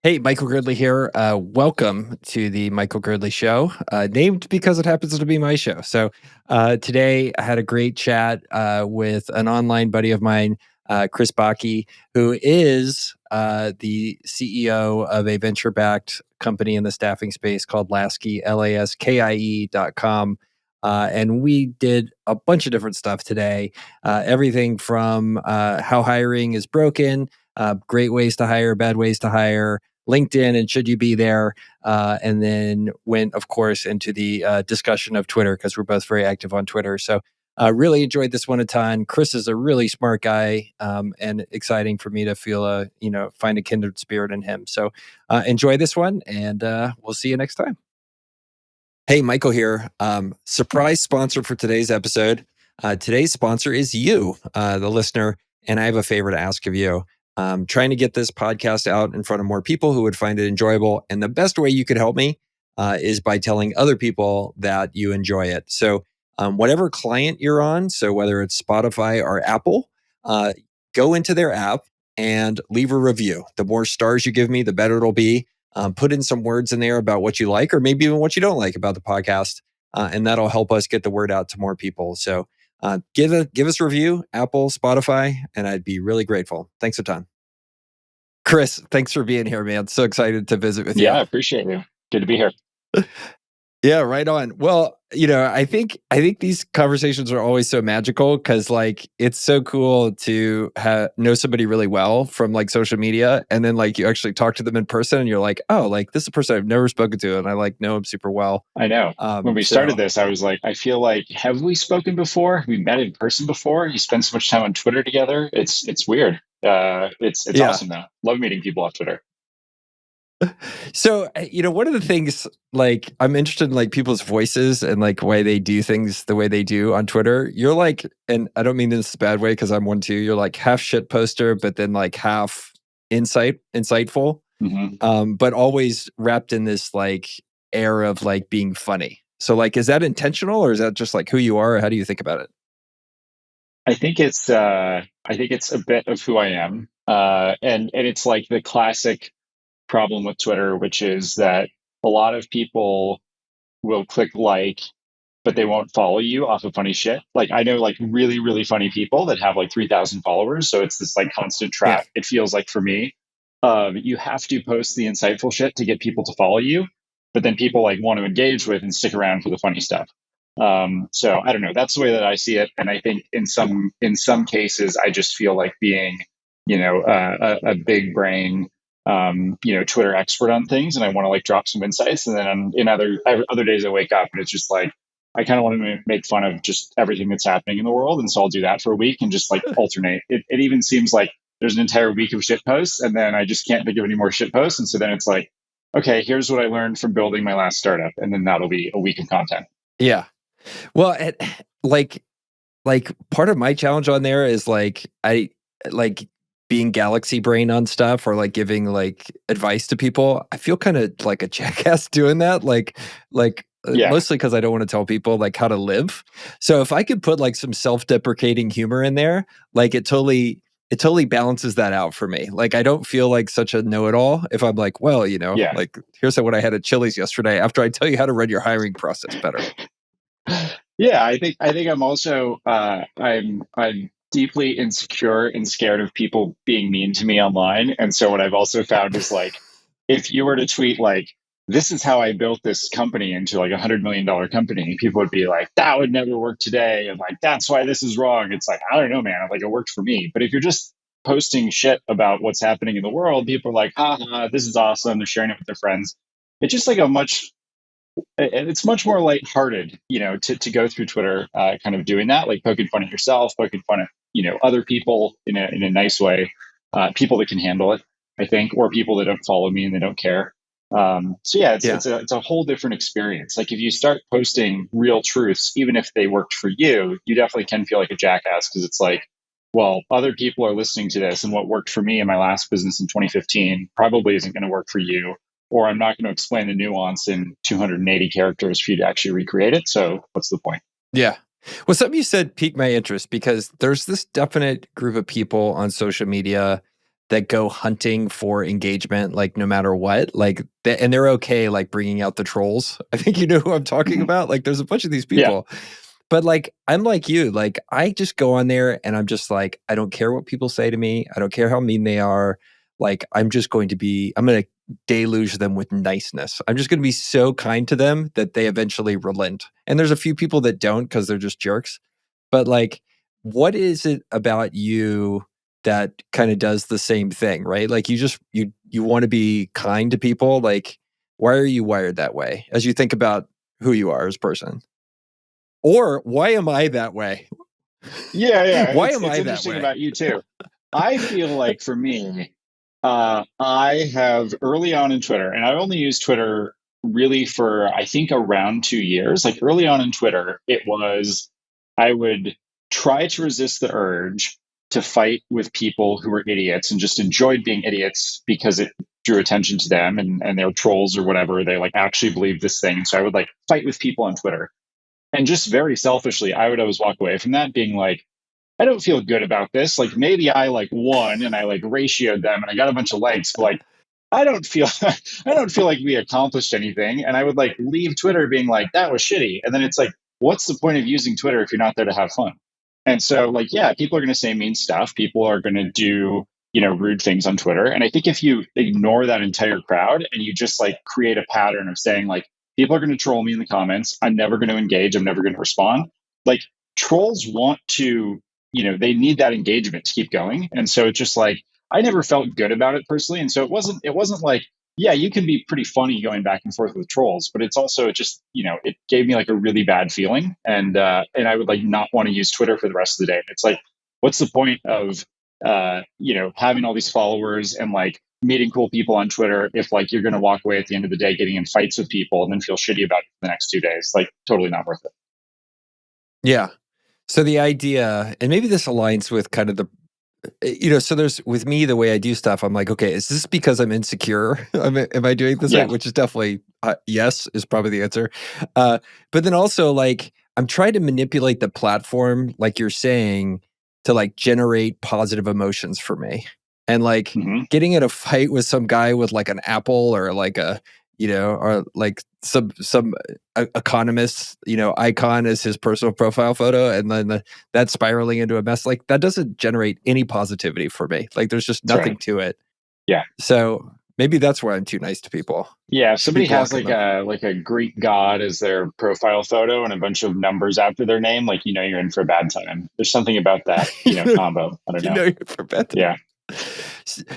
Hey, Michael Girdley here. Welcome to the Michael Girdley Show, named because it happens to be my show. So today I had a great chat with an online buddy of mine, Chris Bakke, who is the CEO of a venture-backed company in the staffing space called Laskie, LASKIE.com. And we did a bunch of different stuff today, everything from how hiring is broken, great ways to hire, bad ways to hire, LinkedIn and should you be there, and then went, of course, into the discussion of Twitter because we're both very active on Twitter. So really enjoyed this one a ton. Chris is a really smart guy, and exciting for me to feel find a kindred spirit in him. So enjoy this one, and we'll see you next time. Hey, Michael here. Surprise sponsor for today's episode. Today's sponsor is you, the listener, and I have a favor to ask of you. Trying to get this podcast out in front of more people who would find it enjoyable. And the best way you could help me is by telling other people that you enjoy it. So whatever client you're on, so whether it's Spotify or Apple, go into their app and leave a review. The more stars you give me, the better it'll be. Put in some words in there about what you like or maybe even what you don't like about the podcast. And that'll help us get the word out to more people. So give us a review, Apple, Spotify, and I'd be really grateful. Thanks a ton. Chris, thanks for being here, man. So excited to visit with you. Yeah, I appreciate you. Good to be here. Yeah, right on. Well, I think these conversations are always so magical because it's so cool to know somebody really well from social media, and then you actually talk to them in person, and you're like, oh, this is a person I've never spoken to, and I know him super well. I know. When we started this, I was like, I feel like, have we spoken before? Have we met in person before? You spend so much time on Twitter together. It's weird. It's awesome though. Love meeting people off Twitter. So, one of the things, I'm interested in people's voices and why they do things the way they do on Twitter. You're and I don't mean this a bad way because I'm one too. You're half shit poster, but then half insightful, but always wrapped in this air of being funny. So is that intentional or is that just who you are? Or how do you think about it? I think it's a bit of who I am, and it's the classic problem with Twitter, which is that a lot of people will click but they won't follow you off of funny shit. I know really, really funny people that have 3,000 followers. So it's this constant trap. Yeah. It feels like for me, you have to post the insightful shit to get people to follow you, but then people want to engage with and stick around for the funny stuff. So I don't know. That's the way that I see it. And I think in some cases, I just feel like being, a big brain, Twitter expert on things, and I want to drop some insights. And then in other days I wake up and it's just I kind of want to make fun of just everything that's happening in the world. And so I'll do that for a week and just alternate. It even seems like there's an entire week of shit posts and then I just can't think of any more shit posts. And so then it's okay, here's what I learned from building my last startup. And then that'll be a week of content. Yeah. Well, part of my challenge on there is I being galaxy brain on stuff or giving advice to people. I feel kind of like a jackass doing that. Mostly because I don't want to tell people how to live. So if I could put some self-deprecating humor in there, it totally balances that out for me. I don't feel such a know-it-all if I'm well, here's what I had at Chili's yesterday after I tell you how to run your hiring process better. Yeah, I think I'm also I'm deeply insecure and scared of people being mean to me online. And so what I've also found is if you were to tweet this is how I built this company into $100 million company, people would be that would never work today. And that's why this is wrong. It's I don't know, man. It worked for me. But if you're just posting shit about what's happening in the world, people are ha, this is awesome. They're sharing it with their friends. It's just it's much more lighthearted, to go through Twitter, kind of doing that, poking fun at yourself, poking fun at, other people in a nice way, people that can handle it, I think, or people that don't follow me and they don't care. So yeah, it's a whole different experience. If you start posting real truths, even if they worked for you, you definitely can feel like a jackass because it's well, other people are listening to this and what worked for me in my last business in 2015 probably isn't going to work for you. Or I'm not going to explain the nuance in 280 characters for you to actually recreate it. So what's the point? Yeah. Well, something you said piqued my interest because there's this definite group of people on social media that go hunting for engagement, like no matter what, like, and they're okay, like bringing out the trolls. I think you know who I'm talking Mhm. about. Like, there's a bunch of these Yeah. people, but like, I'm like you. Like, I just go on there and I'm just like, I don't care what people say to me. I don't care how mean they are. Like, I'm going to deluge them with niceness. I'm just going to be so kind to them that they eventually relent. And there's a few people that don't because they're just jerks. But like, what is it about you that kind of does the same thing, right? Like you want to be kind to people. Like, why are you wired that way as you think about who you are as a person? Or why am I that way? Yeah. Why It's am I that interesting way? about you too. I feel like for me, I have early on in Twitter, and I only used Twitter really for I think around 2 years. Like early on in Twitter, it was I would try to resist the urge to fight with people who were idiots and just enjoyed being idiots because it drew attention to them and they're trolls or whatever. They like actually believe this thing. So I would like fight with people on Twitter. And just very selfishly, I would always walk away from that being like, I don't feel good about this. Like maybe I like won and I like ratioed them and I got a bunch of likes, but like I don't feel I don't feel like we accomplished anything. And I would like leave Twitter being like, that was shitty. And then it's like, what's the point of using Twitter if you're not there to have fun? And so like, yeah, people are gonna say mean stuff. People are gonna do, rude things on Twitter. And I think if you ignore that entire crowd and you just like create a pattern of saying like, people are gonna troll me in the comments, I'm never gonna engage, I'm never gonna respond. Like trolls want to they need that engagement to keep going. And so it's just like I never felt good about it personally. And so it wasn't like, yeah, you can be pretty funny going back and forth with trolls, but it's also just, it gave me like a really bad feeling. And I would like not want to use Twitter for the rest of the day. It's like, what's the point of having all these followers and like meeting cool people on Twitter if like you're gonna walk away at the end of the day getting in fights with people and then feel shitty about it for the next 2 days? Like totally not worth it. Yeah. So the idea, and maybe this aligns with kind of so there's with me the way I do stuff. I'm like, okay, is this because I'm insecure? Am I doing this Yeah. right? Which is definitely yes, is probably the answer. But then also like I'm trying to manipulate the platform, like you're saying, to like generate positive emotions for me, and like Hmm. getting in a fight with some guy with like an apple or like a or like some economist icon as his personal profile photo, and then that spiraling into a mess, like that doesn't generate any positivity for me. Like there's just That's nothing right. to it. Yeah. So maybe that's why I'm too nice to people. Yeah, if Should be somebody has blocking like them. a Greek god as their profile photo and a bunch of numbers after their name, like you're in for a bad time. There's something about that, you know, combo. I don't you know. know you're for better. Yeah.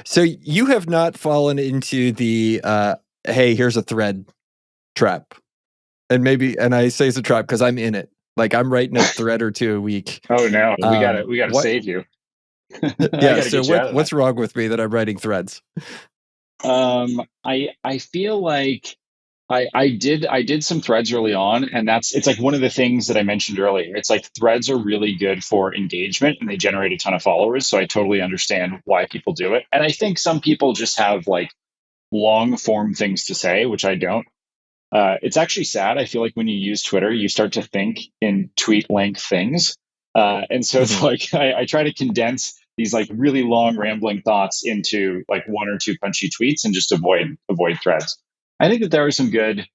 So you have not fallen into the hey, here's a thread trap. And I say it's a trap because I'm in it. Like I'm writing a thread or two a week. Oh no, we gotta What save you. I yeah, gotta so get you out of that. what's wrong with me that I'm writing threads? I feel like I did some threads early on, and it's like one of the things that I mentioned earlier. It's like threads are really good for engagement and they generate a ton of followers. So I totally understand why people do it. And I think some people just have like long form things to say, which I don't. It's actually sad. I feel like when you use Twitter, you start to think in tweet length things. And so it's Mhm. like I try to condense these like really long rambling thoughts into like one or two punchy tweets and just avoid threads. I think that there are some good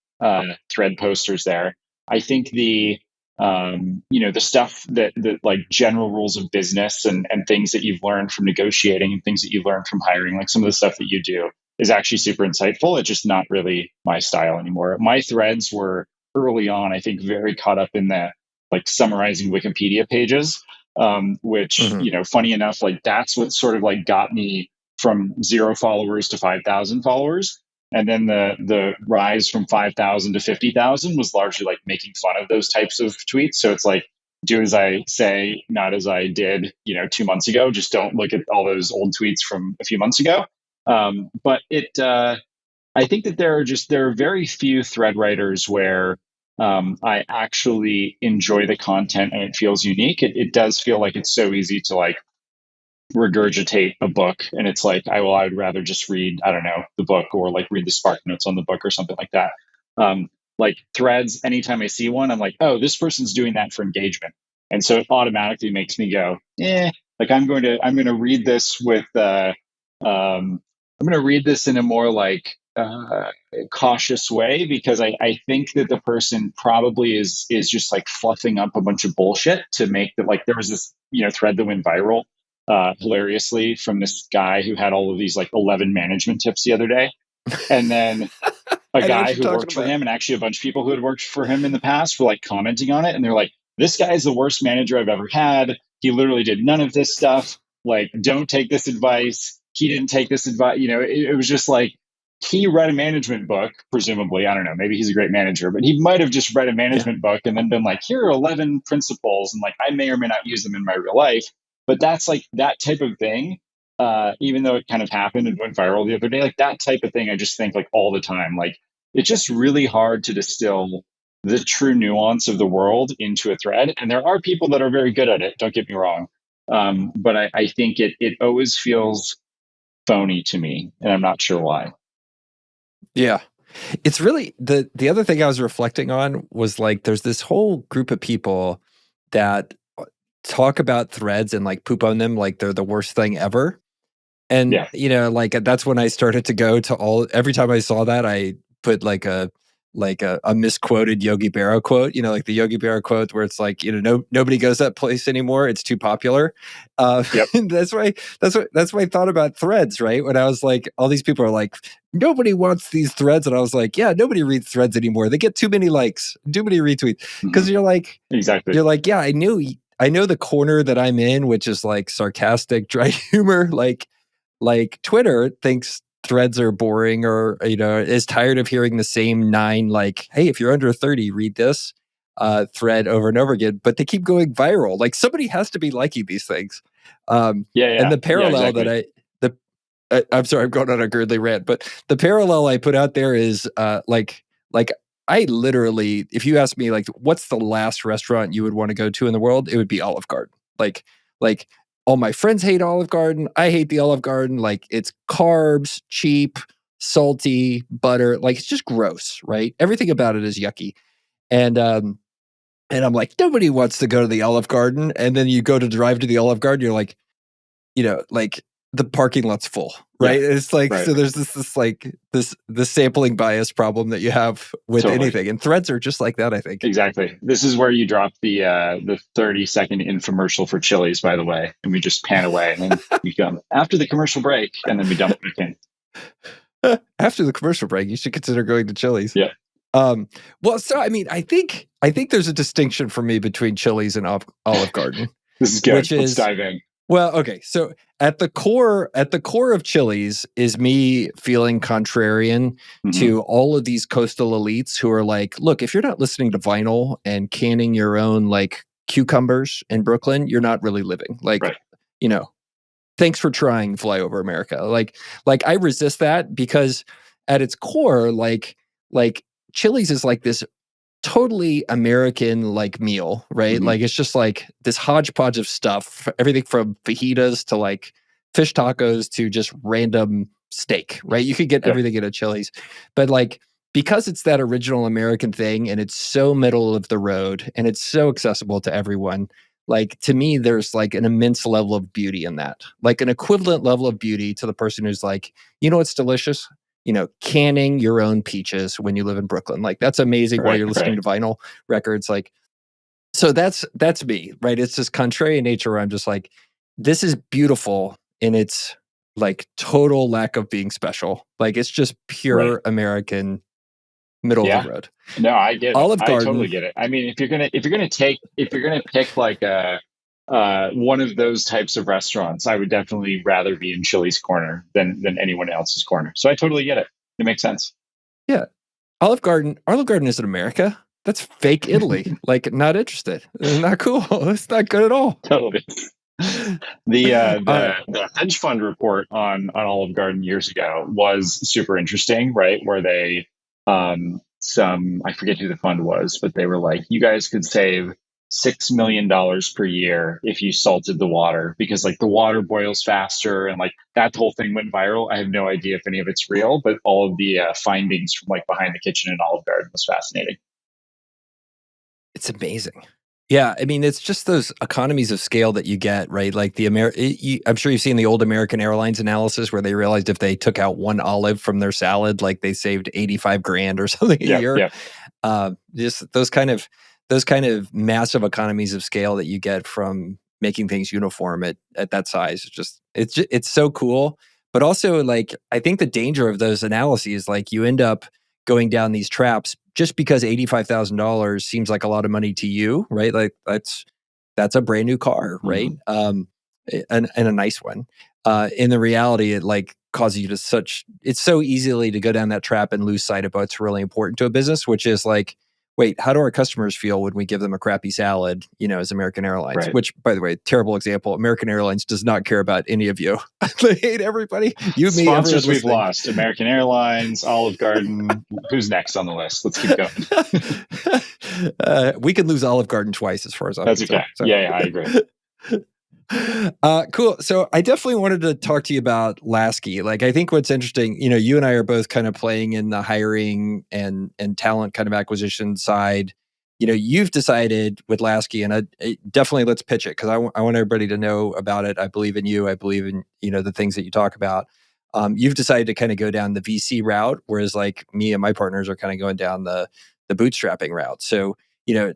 thread posters there. I think the stuff that like general rules of business and things that you've learned from negotiating and things that you've learned from hiring, like some of the stuff that you do is actually super insightful. It's just not really my style anymore. My threads were early on, I think, very caught up in the like summarizing Wikipedia pages, which, Mhm. funny enough, like that's what sort of like got me from 0 followers to 5,000 followers. And then the rise from 5,000 to 50,000 was largely like making fun of those types of tweets. So it's like, do as I say, not as I did, 2 months ago. Just don't look at all those old tweets from a few months ago. But I think that there are very few thread writers where I actually enjoy the content and it feels unique. It does feel like it's so easy to like regurgitate a book, and it's like I would rather just read, I don't know, the book or like read the spark notes on the book or something like that. Like threads, anytime I see one, I'm like, oh, this person's doing that for engagement, and so it automatically makes me go, like I'm going to read this with I'm going to read this in a more like cautious way because I think that the person probably is just like fluffing up a bunch of bullshit to make the like there was this thread that went viral hilariously from this guy who had all of these like 11 management tips the other day, and then a I know what guy you're who talking worked for about. him and actually a bunch of people who had worked for him in the past were like commenting on it, and they're like, this guy is the worst manager I've ever had. He literally did none of this stuff. Like, don't take this advice. He didn't take this advice. It was just like he read a management book, presumably. I don't know, maybe he's a great manager, but he might have just read a Yeah. management book and then been like, here are 11 principles, and like I may or may not use them in my real life. But that's like that type of thing, even though it kind of happened and went viral the other day, like that type of thing, I just think like all the time, like it's just really hard to distill the true nuance of the world into a thread. And there are people that are very good at it, don't get me wrong. But I think it always feels phony to me, and I'm not sure why. Yeah. It's really the other thing I was reflecting on was like there's this whole group of people that talk about threads and like poop on them like they're the worst thing ever. And Yeah. like that's when I started to go to all every time I saw that I put like a misquoted Yogi Berra quote, like the Yogi Berra quote where it's like, nobody goes that place anymore. It's too popular. Yep. That's why I thought about threads, right? When I was like, all these people are like, nobody wants these threads. And I was like, yeah, nobody reads threads anymore. They get too many likes, too many retweets. Hmm. Because Exactly. you're like, yeah, I know the corner that I'm in, which is like sarcastic, dry humor. Like Twitter thinks threads are boring or is tired of hearing the same 9 like, hey, if you're under 30 read this thread over and over again, but they keep going viral. Like somebody has to be liking these things. Yeah. And Yeah. the Yeah. parallel that Exactly. I'm sorry, I'm going on a Girdley rant, but the parallel I put out there is like I literally, if you ask me like what's the last restaurant you would want to go to in the world, it would be Olive Garden. Like all my friends hate Olive Garden. I hate the Olive Garden. Like it's carbs, cheap, salty, butter. Like it's just gross, right? Everything about it is yucky. And and I'm like, nobody wants to go to the Olive Garden. And then you go to drive to the Olive Garden, you're like, like the parking lot's full, Yeah. right? It's like Right. so there's this sampling bias problem that you have with Totally. anything. And threads are just like that, I think. Exactly. This is where you drop the 30-second infomercial for Chili's, by the way, and we just pan away, and then we come after the commercial break, and then we dump back in. After the commercial break, you should consider going to Chili's. Yeah. Um, well, so I mean, I think there's a distinction for me between Chili's and Olive Garden, This is good. which Let's is dive in. well, okay. So at the core of Chili's is me feeling contrarian Hmm. to all of these coastal elites who are like, look, if you're not listening to vinyl and canning your own like cucumbers in Brooklyn, you're not really living. Like, Right. you know, thanks for trying Flyover America. Like I resist that because at its core, like Chili's is like this totally American like meal, right? Hmm. Like it's just like this hodgepodge of stuff, everything from fajitas to like fish tacos to just random steak, right? You could get Yeah. everything at a Chili's. But like because it's that original American thing and it's so middle of the road and it's so accessible to everyone, like to me there's like an immense level of beauty in that. Like an equivalent level of beauty to the person who's like, you know what's delicious? Canning your own peaches when you live in Brooklyn. Like that's amazing while Right. you're listening Right. to vinyl records. Like, so that's me, right? It's this contrarian nature where I'm just like, this is beautiful in its like total lack of being special. Like it's just Right. pure American middle of the Yeah. road. No, I get it. Olive I totally Garden, get it. I mean, if you're gonna pick like a one of those types of restaurants, I would definitely rather be in Chili's corner than anyone else's corner. So I totally get it. It makes sense. yeah. Olive Garden isn't America. That's fake Italy. Like, not interested. Not cool. It's not good at all. Totally. The Uh, the hedge fund report on Olive Garden years ago was super interesting, right? Where they some I forget who the fund was, but they were like, you guys could save $6 million per year if you salted the water because like the water boils faster and like that whole thing went viral. I have no idea if any of it's real, but all of the findings from like behind the kitchen in Olive Garden was fascinating. it's amazing. Yeah, I mean, it's just those economies of scale that you get, right? Like I'm sure you've seen the old American Airlines analysis where they realized if they took out one olive from their salad, like they saved 85 grand or something a Yep, year. yep. Just those kind of massive economies of scale that you get from making things uniform at that size. It's so cool. But also, like, I think the danger of those analyses, like, you end up going down these traps just because $85,000 seems like a lot of money to you, right? Like, that's a brand new car, right? Mhm. And a nice one. In the reality, it like causes you to it's so easily to go down that trap and lose sight of what's really important to a business, which is like, wait, how do our customers feel when we give them a crappy salad, as American Airlines? Right. Which, by the way, terrible example. American Airlines does not care about any of you. They hate everybody. You, me, everyone Sponsors we've listening. lost: American Airlines, Olive Garden. Who's next on the list? Let's keep going. We can lose Olive Garden twice, as far as I'm That's okay. concerned. So. Yeah, I agree. Cool. So I definitely wanted to talk to you about Laskie. Like, I think what's interesting, you and I are both kind of playing in the hiring and talent kind of acquisition side. You've decided with Laskie, and definitely let's pitch it, because I want everybody to know about it. I believe in you. I believe in the things that you talk about. You've decided to kind of go down the VC route, whereas like me and my partners are kind of going down the bootstrapping route. So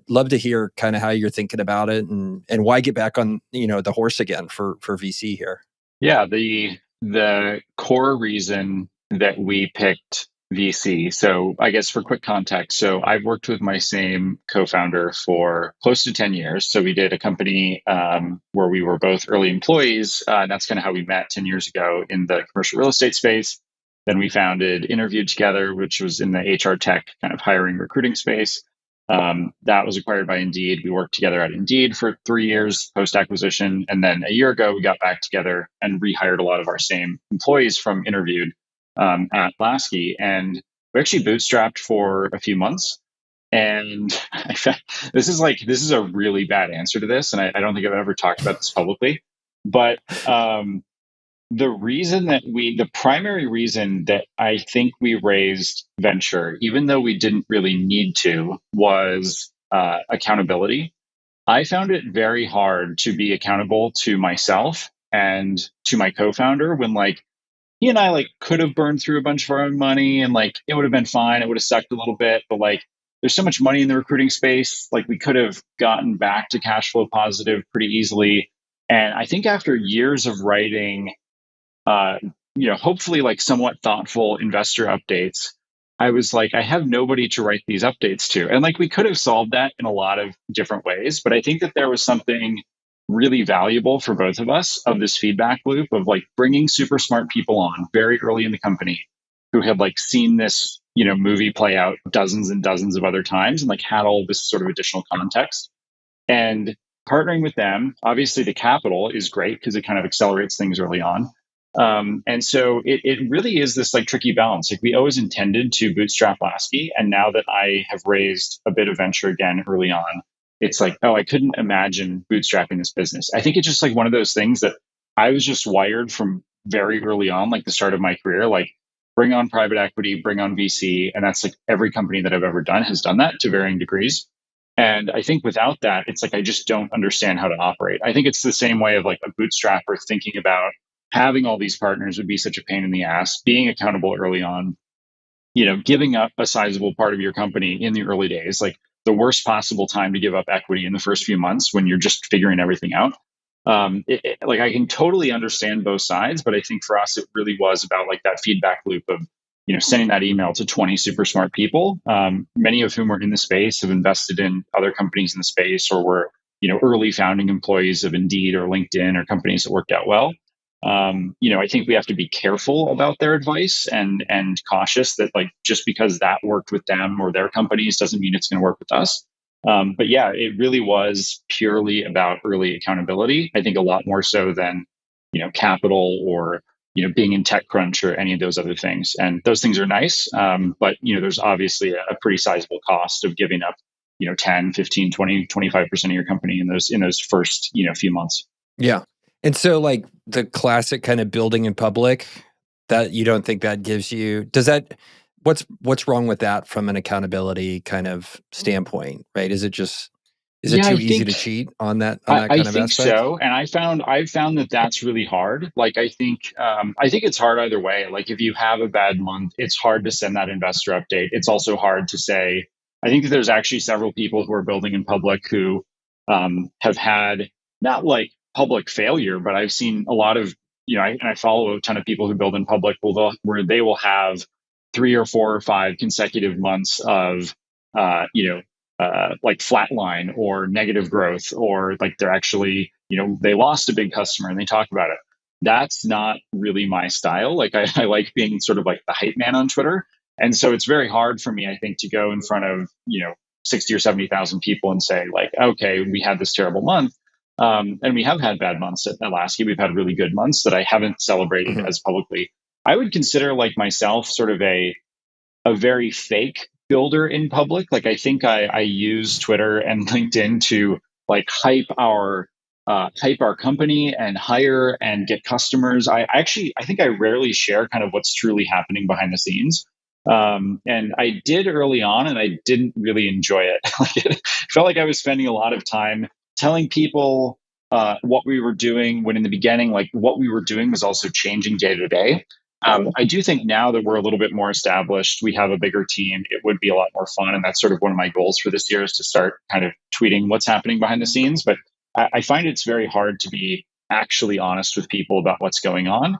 love to hear kind of how you're thinking about it, and why get back on, the horse again for VC here. Yeah, the core reason that we picked VC. So I guess for quick context, so I've worked with my same co-founder for close to 10 years. So we did a company where we were both early employees. And that's kind of how we met 10 years ago in the commercial real estate space. Then we founded Interviewed together, which was in the HR tech kind of hiring recruiting space. That was acquired by Indeed. We worked together at Indeed for 3 years post acquisition. And then a year ago, we got back together and rehired a lot of our same employees from Interviewed at Laskie. And we actually bootstrapped for a few months. And this is a really bad answer to this. And I don't think I've ever talked about this publicly. But the primary reason that I think we raised venture, even though we didn't really need to, was accountability. I found it very hard to be accountable to myself and to my co-founder when, like, he and I like could have burned through a bunch of our own money, and like it would have been fine. It would have sucked a little bit, but like there's so much money in the recruiting space, like we could have gotten back to cash flow positive pretty easily. And I think after years of writing uh, hopefully like somewhat thoughtful investor updates, I was like, I have nobody to write these updates to. And like we could have solved that in a lot of different ways, but I think that there was something really valuable for both of us of this feedback loop of like bringing super smart people on very early in the company who had like seen this, movie play out dozens and dozens of other times and like had all of this sort of additional context. And partnering with them, obviously the capital is great because it kind of accelerates things early on. And so it really is this like tricky balance. Like we always intended to bootstrap Laskie. And now that I have raised a bit of venture again early on, it's like, oh, I couldn't imagine bootstrapping this business. I think it's just like one of those things that I was just wired from very early on, like the start of my career, like bring on private equity, bring on VC. And that's like every company that I've ever done has done that to varying degrees. And I think without that, it's like I just don't understand how to operate. I think it's the same way of like a bootstrapper thinking about having all these partners would be such a pain in the ass, being accountable early on, giving up a sizable part of your company in the early days, like the worst possible time to give up equity in the first few months when you're just figuring everything out. Like I can totally understand both sides, but I think for us, it really was about like that feedback loop of, sending that email to 20 super smart people, many of whom are in the space, have invested in other companies in the space, or were, early founding employees of Indeed or LinkedIn or companies that worked out well. I think we have to be careful about their advice and cautious that like just because that worked with them or their companies doesn't mean it's going to work with us. But yeah, it really was purely about early accountability. I think a lot more so than capital or being in TechCrunch or any of those other things. And those things are nice, but there's obviously a pretty sizable cost of giving up 10, 15, 20, 25% of your company in those first few months. Yeah. And so, like, the classic kind of building in public, that you don't think that gives you, what's wrong with that from an accountability kind of standpoint, right? Is it just Is it Yeah, too easy to cheat on that I kind of think aspect? so, and I've found that that's really hard. Like I think it's hard either way. Like if you have a bad month, it's hard to send that investor update. It's also hard to say. I think that there's actually several people who are building in public who have had not like public failure, but I've seen a lot of and I follow a ton of people who build in public where they will have 3 or 4 or 5 consecutive months of like flatline or negative growth, or like they're actually, they lost a big customer and they talk about it. That's not really my style. Like I like being sort of like the hype man on Twitter. And so it's very hard for me, I think, to go in front of, 60 or 70,000 people and say like, okay, we had this terrible month. And we have had bad months at Laskie. We've had really good months that I haven't celebrated Mhm. as publicly. I would consider like myself sort of a very fake builder in public. Like I think I use Twitter and LinkedIn to like hype our company and hire and get customers. I think I rarely share kind of what's truly happening behind the scenes. And I did early on, and I didn't really enjoy it. Like it felt like I was spending a lot of time telling people what we were doing, when in the beginning, like what we were doing was also changing day to day. I do think now that we're a little bit more established, we have a bigger team, it would be a lot more fun. And that's sort of one of my goals for this year, is to start kind of tweeting what's happening behind the scenes. But I find it's very hard to be actually honest with people about what's going on.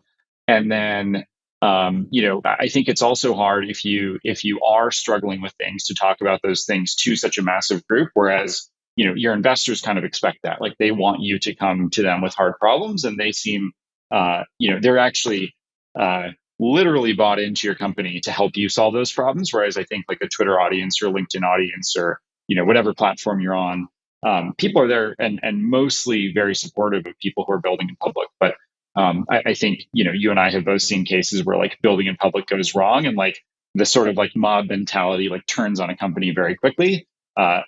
And then, I think it's also hard if you are struggling with things, to talk about those things to such a massive group. Whereas, your investors kind of expect that, like they want you to come to them with hard problems, and they seem, they're actually uh, literally bought into your company to help you solve those problems. Whereas I think like a Twitter audience or LinkedIn audience, or whatever platform you're on, people are there and mostly very supportive of people who are building in public. But I think you and I have both seen cases where like building in public goes wrong, and like the sort of like mob mentality like turns on a company very quickly,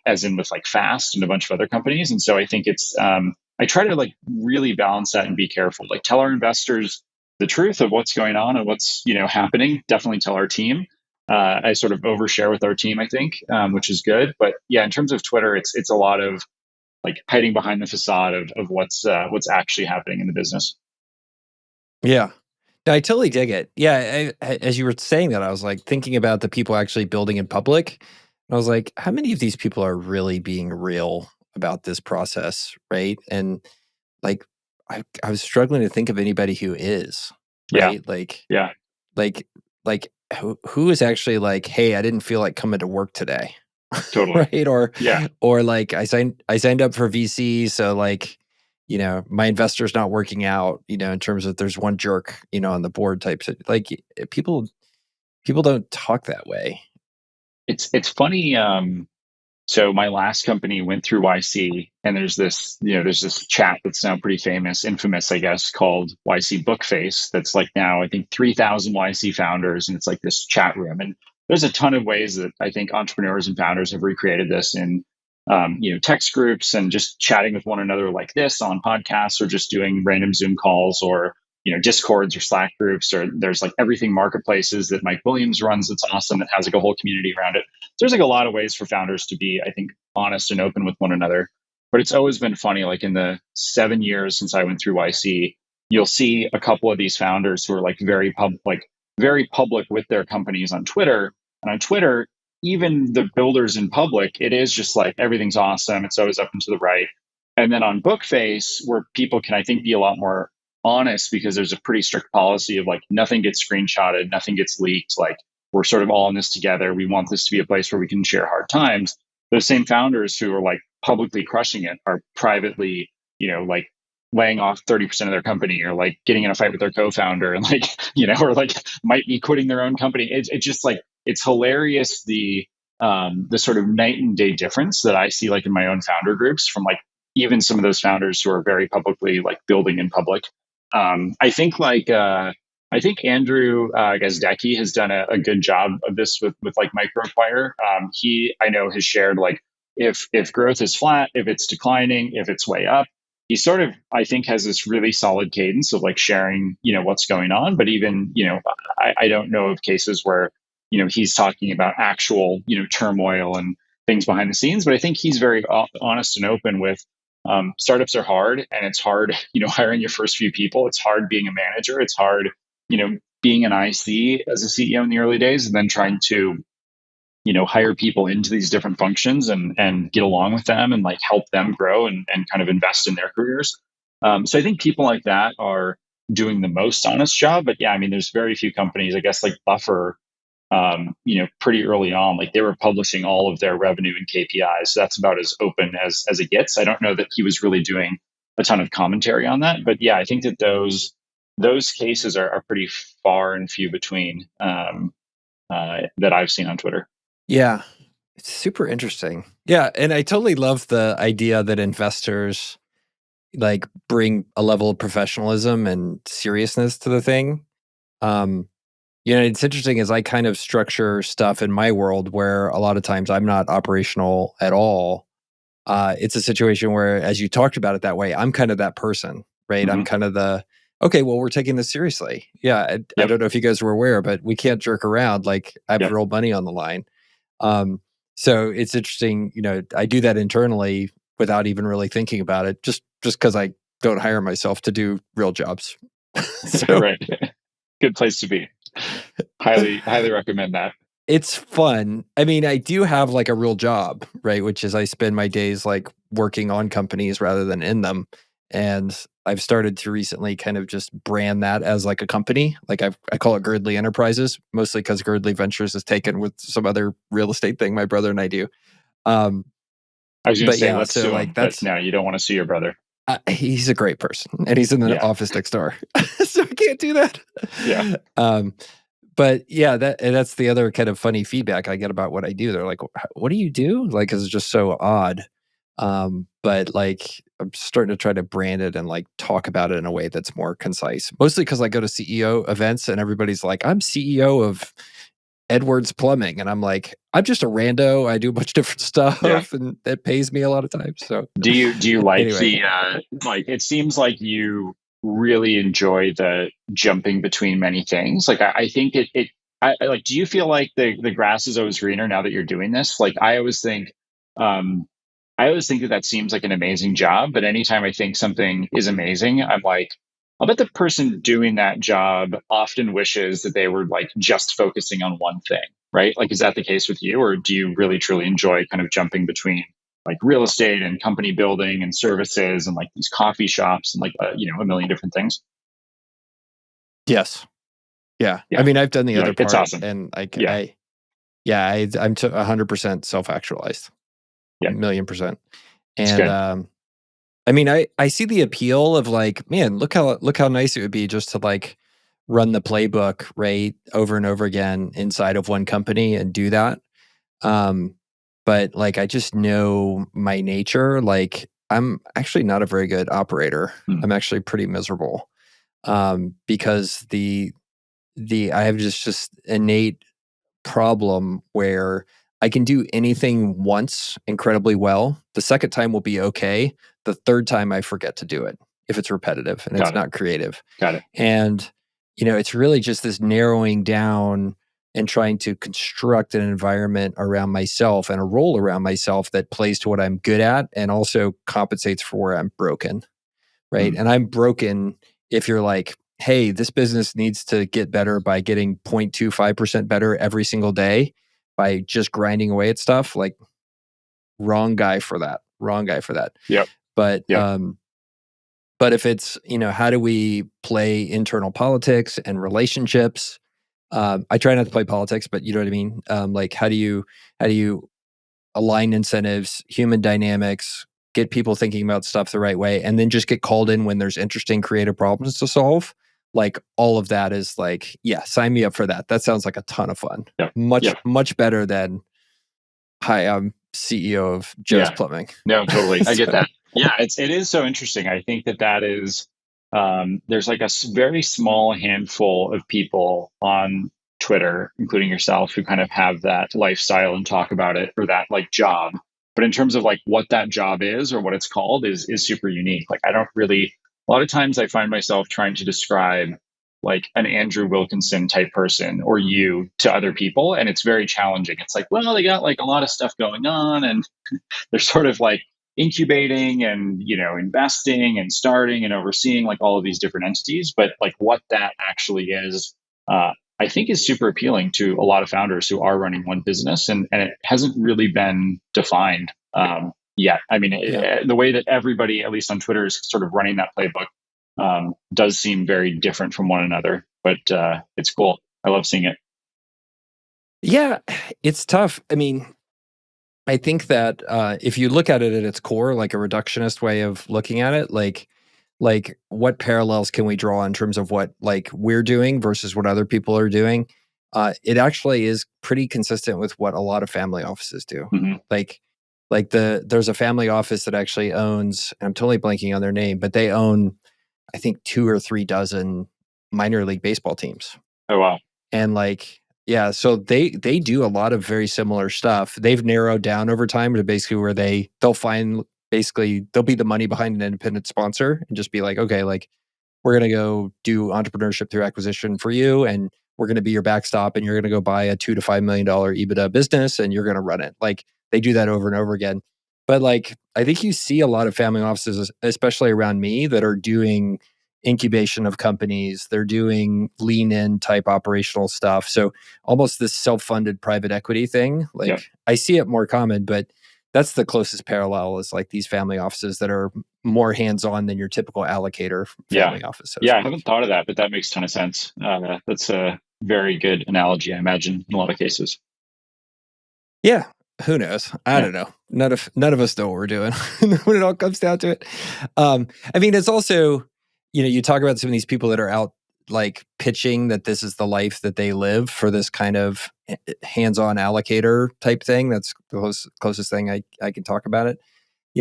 as in with like Fast and a bunch of other companies. And so I think it's I try to like really balance that and be careful. Like tell our investors the truth of what's going on and what's happening. Definitely tell our team. I sort of overshare with our team, I think, which is good. But yeah, in terms of Twitter, it's a lot of like hiding behind the facade of what's actually happening in the business. Yeah. No, I totally dig it. Yeah, as you were saying that, I was like thinking about the people actually building in public. And I was like, how many of these people are really being real about this process, right? And like, I was struggling to think of anybody who is, Yeah, right? yeah, Like, who is actually like, hey, I didn't feel like coming to work today, totally. right? Yeah, Or like I signed up for VC, so like, my investor's not working out, in terms of there's one jerk, on the board type. Like people don't talk that way. it's funny. So my last company went through YC, and there's this chat that's now pretty famous, infamous, I guess, called YC Bookface. That's like now I think 3,000 YC founders, and it's like this chat room. And there's a ton of ways that I think entrepreneurs and founders have recreated this in, text groups and just chatting with one another like this on podcasts, or just doing random Zoom calls, or Discords or Slack groups, or there's like everything marketplaces that Mike Williams runs. That's awesome. That has like a whole community around it. There's like a lot of ways for founders to be, I think, honest and open with one another. But it's always been funny. Like in the 7 years since I went through YC, you'll see a couple of these founders who are like very public with their companies on Twitter. And on Twitter, even the builders in public, it is just like everything's awesome. It's always up and to the right. And then on Bookface, where people can, I think, be a lot more honest, because there's a pretty strict policy of like nothing gets screenshotted, nothing gets leaked. Like we're sort of all in this together. We want this to be a place where we can share hard times. Those same founders who are like publicly crushing it are privately, like laying off 30% of their company, or like getting in a fight with their co-founder, and like, or like might be quitting their own company. It's just like, it's hilarious. The sort of night and day difference that I see like in my own founder groups, from like even some of those founders who are very publicly like building in public. I think I think Andrew Gazdecki has done a good job of this with like microacquire. He, I know, has shared like if growth is flat, if it's declining, if it's way up, he sort of, I think, has this really solid cadence of like sharing what's going on. But even I don't know of cases where he's talking about actual turmoil and things behind the scenes. But I think he's very honest and open with startups are hard, and it's hard, hiring your first few people. It's hard being a manager. It's hard, being an IC as a CEO in the early days, and then trying to hire people into these different functions and get along with them and like help them grow and kind of invest in their careers. So I think people like that are doing the most honest job. But yeah, I mean, there's very few companies, I guess, like Buffer, pretty early on, like they were publishing all of their revenue and KPIs. So that's about as open as it gets. I don't know that he was really doing a ton of commentary on that, but yeah, I think that those cases are pretty far and few between, that I've seen on Twitter. Yeah. It's super interesting. Yeah. And I totally love the idea that investors like bring a level of professionalism and seriousness to the thing. It's interesting as I kind of structure stuff in my world where a lot of times I'm not operational at all. It's a situation where, as you talked about it that way, I'm kind of that person, right? I'm kind of okay, well, we're taking this seriously. Yeah. I don't know if you guys were aware, but we can't jerk around. Like I have real money on the line. So it's interesting, I do that internally without even really thinking about it, just because I don't hire myself to do real jobs. So, right. Good place to be. Highly recommend that. It's fun. I mean, I do have like a real job, right? Which is I spend my days like working on companies rather than in them. And I've started to recently kind of just brand that as like a company. Like I call it Girdley Enterprises, mostly because Girdley Ventures is taken with some other real estate thing my brother and I do. I was going to say, let's so sue like him, but no, you don't want to sue your brother. He's a great person, and he's in the office next door, so I can't do that. Yeah. But yeah, that's the other kind of funny feedback I get about what I do. They're like, "What do you do?" Like, 'cause it's just so odd. But like, I'm starting to try to brand it and like talk about it in a way that's more concise. Mostly because I go to CEO events and everybody's like, "I'm CEO of Edwards Plumbing," and I'm like, "I'm just a rando. I do a bunch of different stuff, and it pays me a lot of times." So, do you like anyway. like it seems like you really enjoy the jumping between many things. Like I think I like. Do you feel like the grass is always greener now that you're doing this? Like um, I always think that seems like an amazing job. But anytime I think something is amazing, I'm like, I'll bet the person doing that job often wishes that they were like just focusing on one thing, right? Like, is that the case with you, or do you really truly enjoy kind of jumping between like real estate and company building and services and like these coffee shops and like a million different things? Yes. Yeah. I Yeah, mean, I've done the you're other like, it's part, awesome. and Yeah, I'm 100% self-actualized, yeah, 1,000,000%. it's And good. I mean, I see the appeal of like, man, look how nice it would be just to like run the playbook right over and over again inside of one company and do that. Um, but like, I just know my nature. Like, I'm actually not a very good operator. Hmm. I'm actually pretty miserable, because I have just innate problem where I can do anything once incredibly well. The second time will be okay. The third time I forget to do it if it's repetitive and it's Got it. not creative. Got it. And it's really just this narrowing down and trying to construct an environment around myself and a role around myself that plays to what I'm good at and also compensates for where I'm broken, right? Hmm. And I'm broken if you're like, hey, this business needs to get better by getting 0.25% better every single day by just grinding away at stuff. Like, wrong guy for that. Wrong guy for that. Yep. But Yep. if it's, how do we play internal politics and relationships? I try not to play politics, but you know what I mean? Like how do you align incentives, human dynamics, get people thinking about stuff the right way, and then just get called in when there's interesting creative problems to solve. Like, all of that is like, yeah, sign me up for that. That sounds like a ton of fun. Yep. Much, Yep. much better than, hi, I'm CEO of Joe's Yeah. Plumbing. No, totally. I get So, that. Yeah, it is so interesting. I think that is there's like a very small handful of people on Twitter, including yourself, who kind of have that lifestyle and talk about it, or that like job. But in terms of like what that job is or what it's called is super unique. Like I don't really. A lot of times I find myself trying to describe like an Andrew Wilkinson type person or you to other people. And it's very challenging. It's like, well, they got like a lot of stuff going on and they're sort of like incubating and, investing and starting and overseeing like all of these different entities. But like what that actually is, I think is super appealing to a lot of founders who are running one business, and it hasn't really been defined yet. I mean, the way that everybody, at least on Twitter, is sort of running that playbook does seem very different from one another, but it's cool. I love seeing it. Yeah, it's tough. I mean, I think that if you look at it at its core, like a reductionist way of looking at it, like what parallels can we draw in terms of what like we're doing versus what other people are doing? It actually is pretty consistent with what a lot of family offices do. Mm-hmm. There's a family office that actually owns, I'm totally blanking on their name, but they own, I think, 2 or 3 dozen minor league baseball teams. Oh, wow. And like, yeah, so they do a lot of very similar stuff. They've narrowed down over time to basically where they'll find, basically they'll be the money behind an independent sponsor and just be like, okay, like we're going to go do entrepreneurship through acquisition for you, and we're going to be your backstop, and you're going to go buy a $2 to $5 million EBITDA business and you're going to run it. Like they do that over and over again. But like, I think you see a lot of family offices, especially around me, that are doing incubation of companies. They're doing lean in type operational stuff. So almost this self-funded private equity thing. Like I see it more common, but that's the closest parallel is like these family offices that are more hands-on than your typical allocator family office. Yeah, I haven't thought of that, but that makes a ton of sense. That's a very good analogy, I imagine, in a lot of cases. Yeah. Who knows? I don't know. None of us know what we're doing when it all comes down to it. I mean, it's also, you talk about some of these people that are out like pitching that this is the life that they live for this kind of hands-on allocator type thing. That's the closest thing I can talk about it.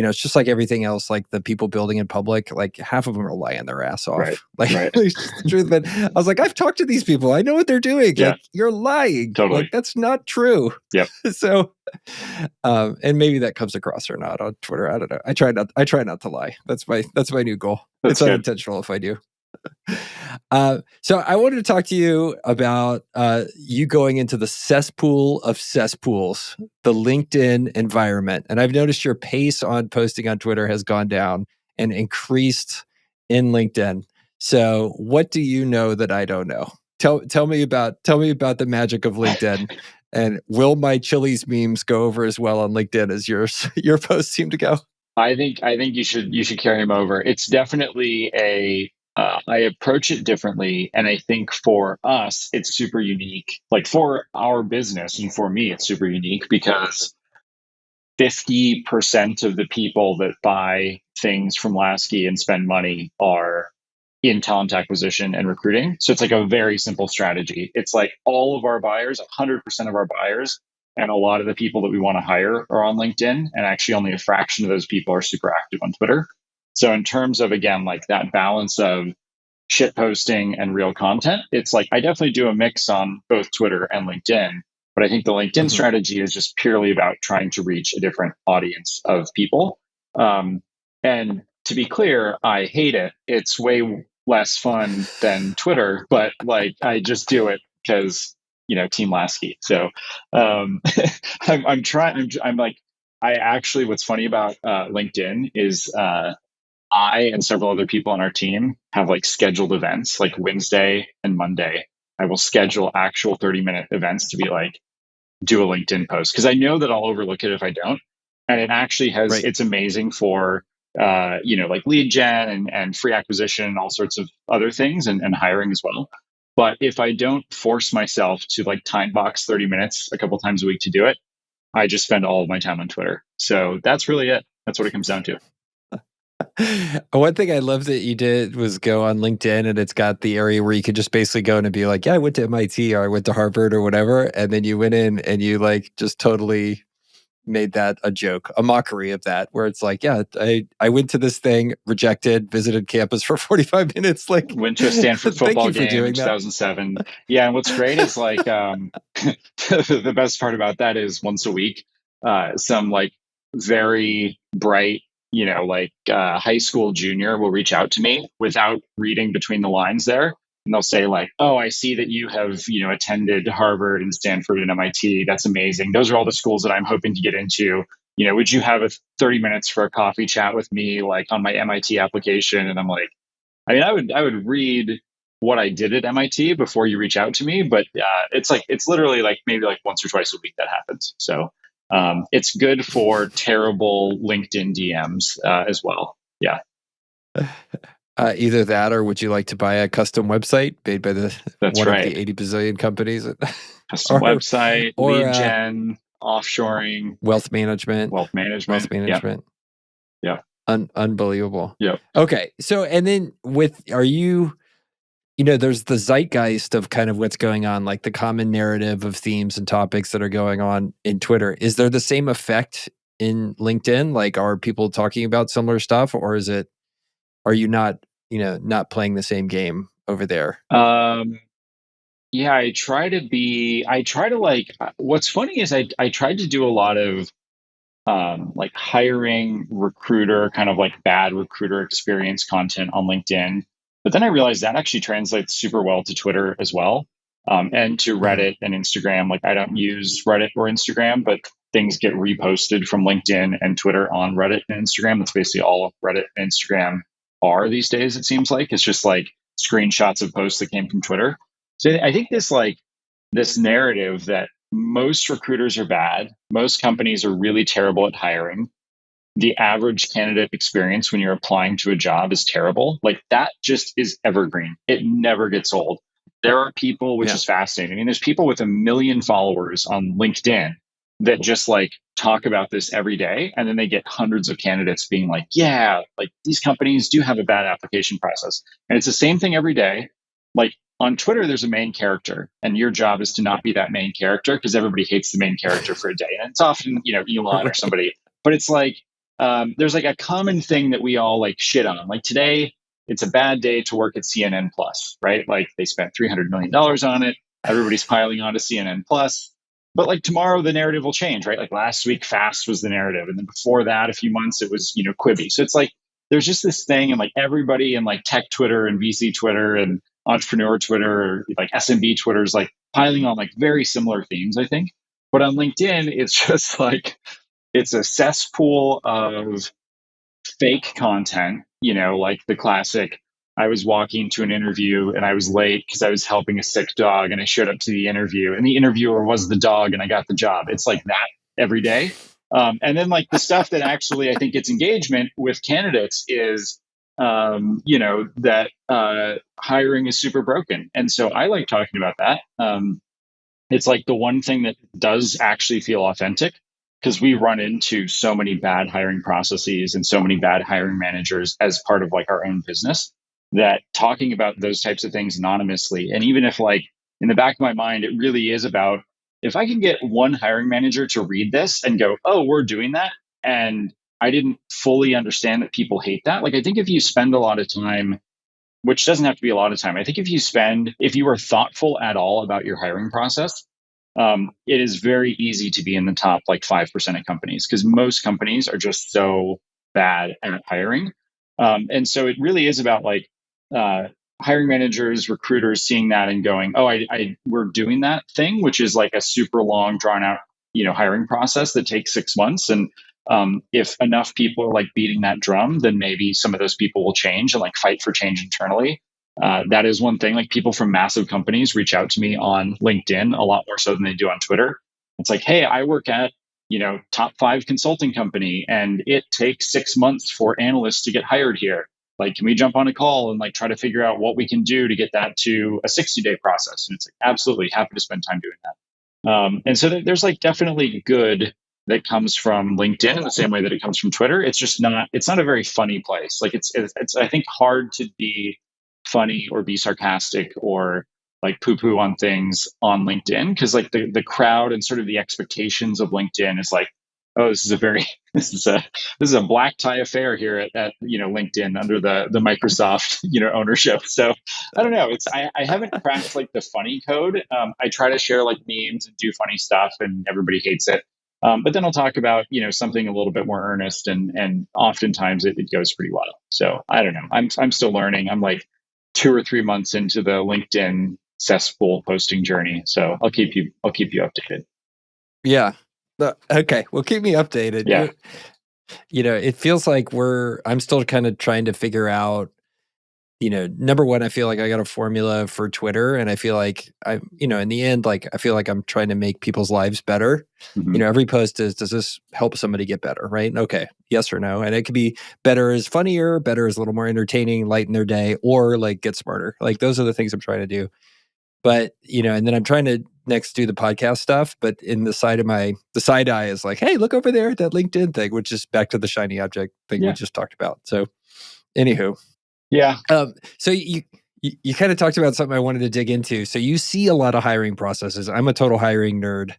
It's just like everything else, like the people building in public, like half of them are lying their ass off. Right. It's just the truth. But I was like, I've talked to these people. I know what they're doing. Yeah. Like, you're lying. Totally. Like, that's not true. Yep. So, and maybe that comes across or not on Twitter. I don't know. I try not to lie. That's my new goal. It's unintentional if I do. So I wanted to talk to you about you going into the cesspool of cesspools, the LinkedIn environment. And I've noticed your pace on posting on Twitter has gone down and increased in LinkedIn. So what do you know that I don't know? Tell me about the magic of LinkedIn. And will my Chili's memes go over as well on LinkedIn as your posts seem to go? I think you should carry them over. It's definitely I approach it differently. And I think for us, it's super unique. Like for our business and for me, it's super unique because 50% of the people that buy things from Laskie and spend money are in talent acquisition and recruiting. So it's like a very simple strategy. It's like all of our buyers, 100% of our buyers, and a lot of the people that we want to hire are on LinkedIn. And actually only a fraction of those people are super active on Twitter. So in terms of, again, like that balance of shit posting and real content, it's like I definitely do a mix on both Twitter and LinkedIn. But I think the LinkedIn strategy is just purely about trying to reach a different audience of people. And to be clear, I hate it. It's way less fun than Twitter, but like I just do it because, Team Laskie. So I'm trying, I'm like, I actually, what's funny about LinkedIn is I and several other people on our team have like scheduled events like Wednesday and Monday. I will schedule actual 30-minute events to be like, do a LinkedIn post because I know that I'll overlook it if I don't. And it actually has, it's amazing for, like lead gen and free acquisition and all sorts of other things and hiring as well. But if I don't force myself to like time box 30 minutes a couple times a week to do it, I just spend all of my time on Twitter. So that's really it. That's what it comes down to. One thing I love that you did was go on LinkedIn and it's got the area where you could just basically go in and be like, yeah, I went to MIT or I went to Harvard or whatever. And then you went in and you like just totally made that a joke, a mockery of that, where it's like, yeah, I went to this thing, rejected, visited campus for 45 minutes. Like went to a Stanford football game in 2007. Yeah. And what's great is like, the best part about that is once a week, some like very bright, high school junior will reach out to me without reading between the lines there and they'll say like, "Oh, I see that you have, attended Harvard and Stanford and MIT. That's amazing. Those are all the schools that I'm hoping to get into. Would you have a 30 minutes for a coffee chat with me, like on my MIT application?" And I'm like, I mean, I would read what I did at MIT before you reach out to me, but it's literally like maybe like once or twice a week that happens. So it's good for terrible LinkedIn DMs as well. Yeah, Either that, or would you like to buy a custom website made by the that's one of right. the 80 bazillion companies, Custom or website, or lead gen, offshoring, wealth management? wealth Wealth management. Yeah, management, yeah, unbelievable. yeah. Okay, so and then are you? There's the zeitgeist of kind of what's going on, like the common narrative of themes and topics that are going on in Twitter. Is there the same effect in LinkedIn? Like, are people talking about similar stuff, or are you not playing the same game over there? Yeah, I try to like, what's funny is I tried to do a lot of like hiring recruiter, kind of like bad recruiter experience content on LinkedIn. But then I realized that actually translates super well to Twitter as well, and to Mhm. Reddit and Instagram. Like I don't use Reddit or Instagram, but things get reposted from LinkedIn and Twitter on Reddit and Instagram. That's basically all Reddit and Instagram are these days. It seems like it's just like screenshots of posts that came from Twitter. So I think this narrative that most recruiters are bad, most companies are really terrible at hiring, the average candidate experience when you're applying to a job is terrible. Like that just is evergreen. It never gets old. There are people, which Yeah. is fascinating. I mean, there's people with 1 million followers on LinkedIn that just like talk about this every day. And then they get hundreds of candidates being like, yeah, like these companies do have a bad application process. And it's the same thing every day. Like on Twitter, there's a main character, and your job is to not be that main character because everybody hates the main character for a day. And it's often, Elon or Right. somebody, but it's like, there's like a common thing that we all like shit on. Like today, it's a bad day to work at CNN Plus, right? Like they spent $300 million on it. Everybody's piling on to CNN Plus. But like tomorrow, the narrative will change, right? Like last week, Fast was the narrative, and then before that, a few months, it was Quibi. So it's like there's just this thing, and like everybody in like tech Twitter and VC Twitter and entrepreneur Twitter, or like SMB Twitter is like piling on like very similar themes, I think. But on LinkedIn, it's just like it's a cesspool of fake content, like the classic. I was walking to an interview and I was late because I was helping a sick dog, and I showed up to the interview and the interviewer was the dog and I got the job. It's like that every day. And then like the stuff that actually I think gets engagement with candidates is, that hiring is super broken. And so I like talking about that. It's like the one thing that does actually feel authentic, because we run into so many bad hiring processes and so many bad hiring managers as part of like our own business, that talking about those types of things anonymously, and even if like in the back of my mind it really is about, if I can get one hiring manager to read this and go, oh, we're doing that, and I didn't fully understand that people hate that. Like I think if you spend a lot of time, which doesn't have to be a lot of time. I think if you are thoughtful at all about your hiring process, it is very easy to be in the top like 5% of companies, because most companies are just so bad at hiring. And so it really is about like uh, hiring managers, recruiters seeing that and going, oh, we're doing that thing, which is like a super long, drawn out, hiring process that takes 6 months. And if enough people are like beating that drum, then maybe some of those people will change and like fight for change internally. That is one thing. Like people from massive companies reach out to me on LinkedIn a lot more so than they do on Twitter. It's like, hey, I work at top 5 consulting company, and it takes 6 months for analysts to get hired here. Like, can we jump on a call and like try to figure out what we can do to get that to a 60-day process? And it's like, absolutely happy to spend time doing that. And so there's like definitely good that comes from LinkedIn in the same way that it comes from Twitter. It's not a very funny place. Like it's I think hard to be funny or be sarcastic or like poo poo on things on LinkedIn, because like the crowd and sort of the expectations of LinkedIn is like, oh, this is a very this is a black tie affair here at LinkedIn under the Microsoft ownership. So I don't know. I haven't cracked like the funny code. I try to share like memes and do funny stuff, and everybody hates it. But then I'll talk about something a little bit more earnest, and oftentimes it goes pretty well. So I don't know. I'm still learning. I'm like 2 or 3 months into the LinkedIn cesspool posting journey. So I'll keep you updated. Yeah. Okay. Well, keep me updated. Yeah. It feels like I'm still kind of trying to figure out, number one, I feel like I got a formula for Twitter, and I feel like in the end, like, I feel like I'm trying to make people's lives better. Mm-hmm. Every post is, does this help somebody get better? Right. Okay. Yes or no. And it could be better as funnier, better as a little more entertaining, lighten their day, or like get smarter. Like, those are the things I'm trying to do. But, and then I'm trying to next do the podcast stuff, but in the side eye is like, hey, look over there at that LinkedIn thing, which is back to the shiny object thing we Yeah. just talked about. So anywho. Yeah. So you kind of talked about something I wanted to dig into. So you see a lot of hiring processes. I'm a total hiring nerd.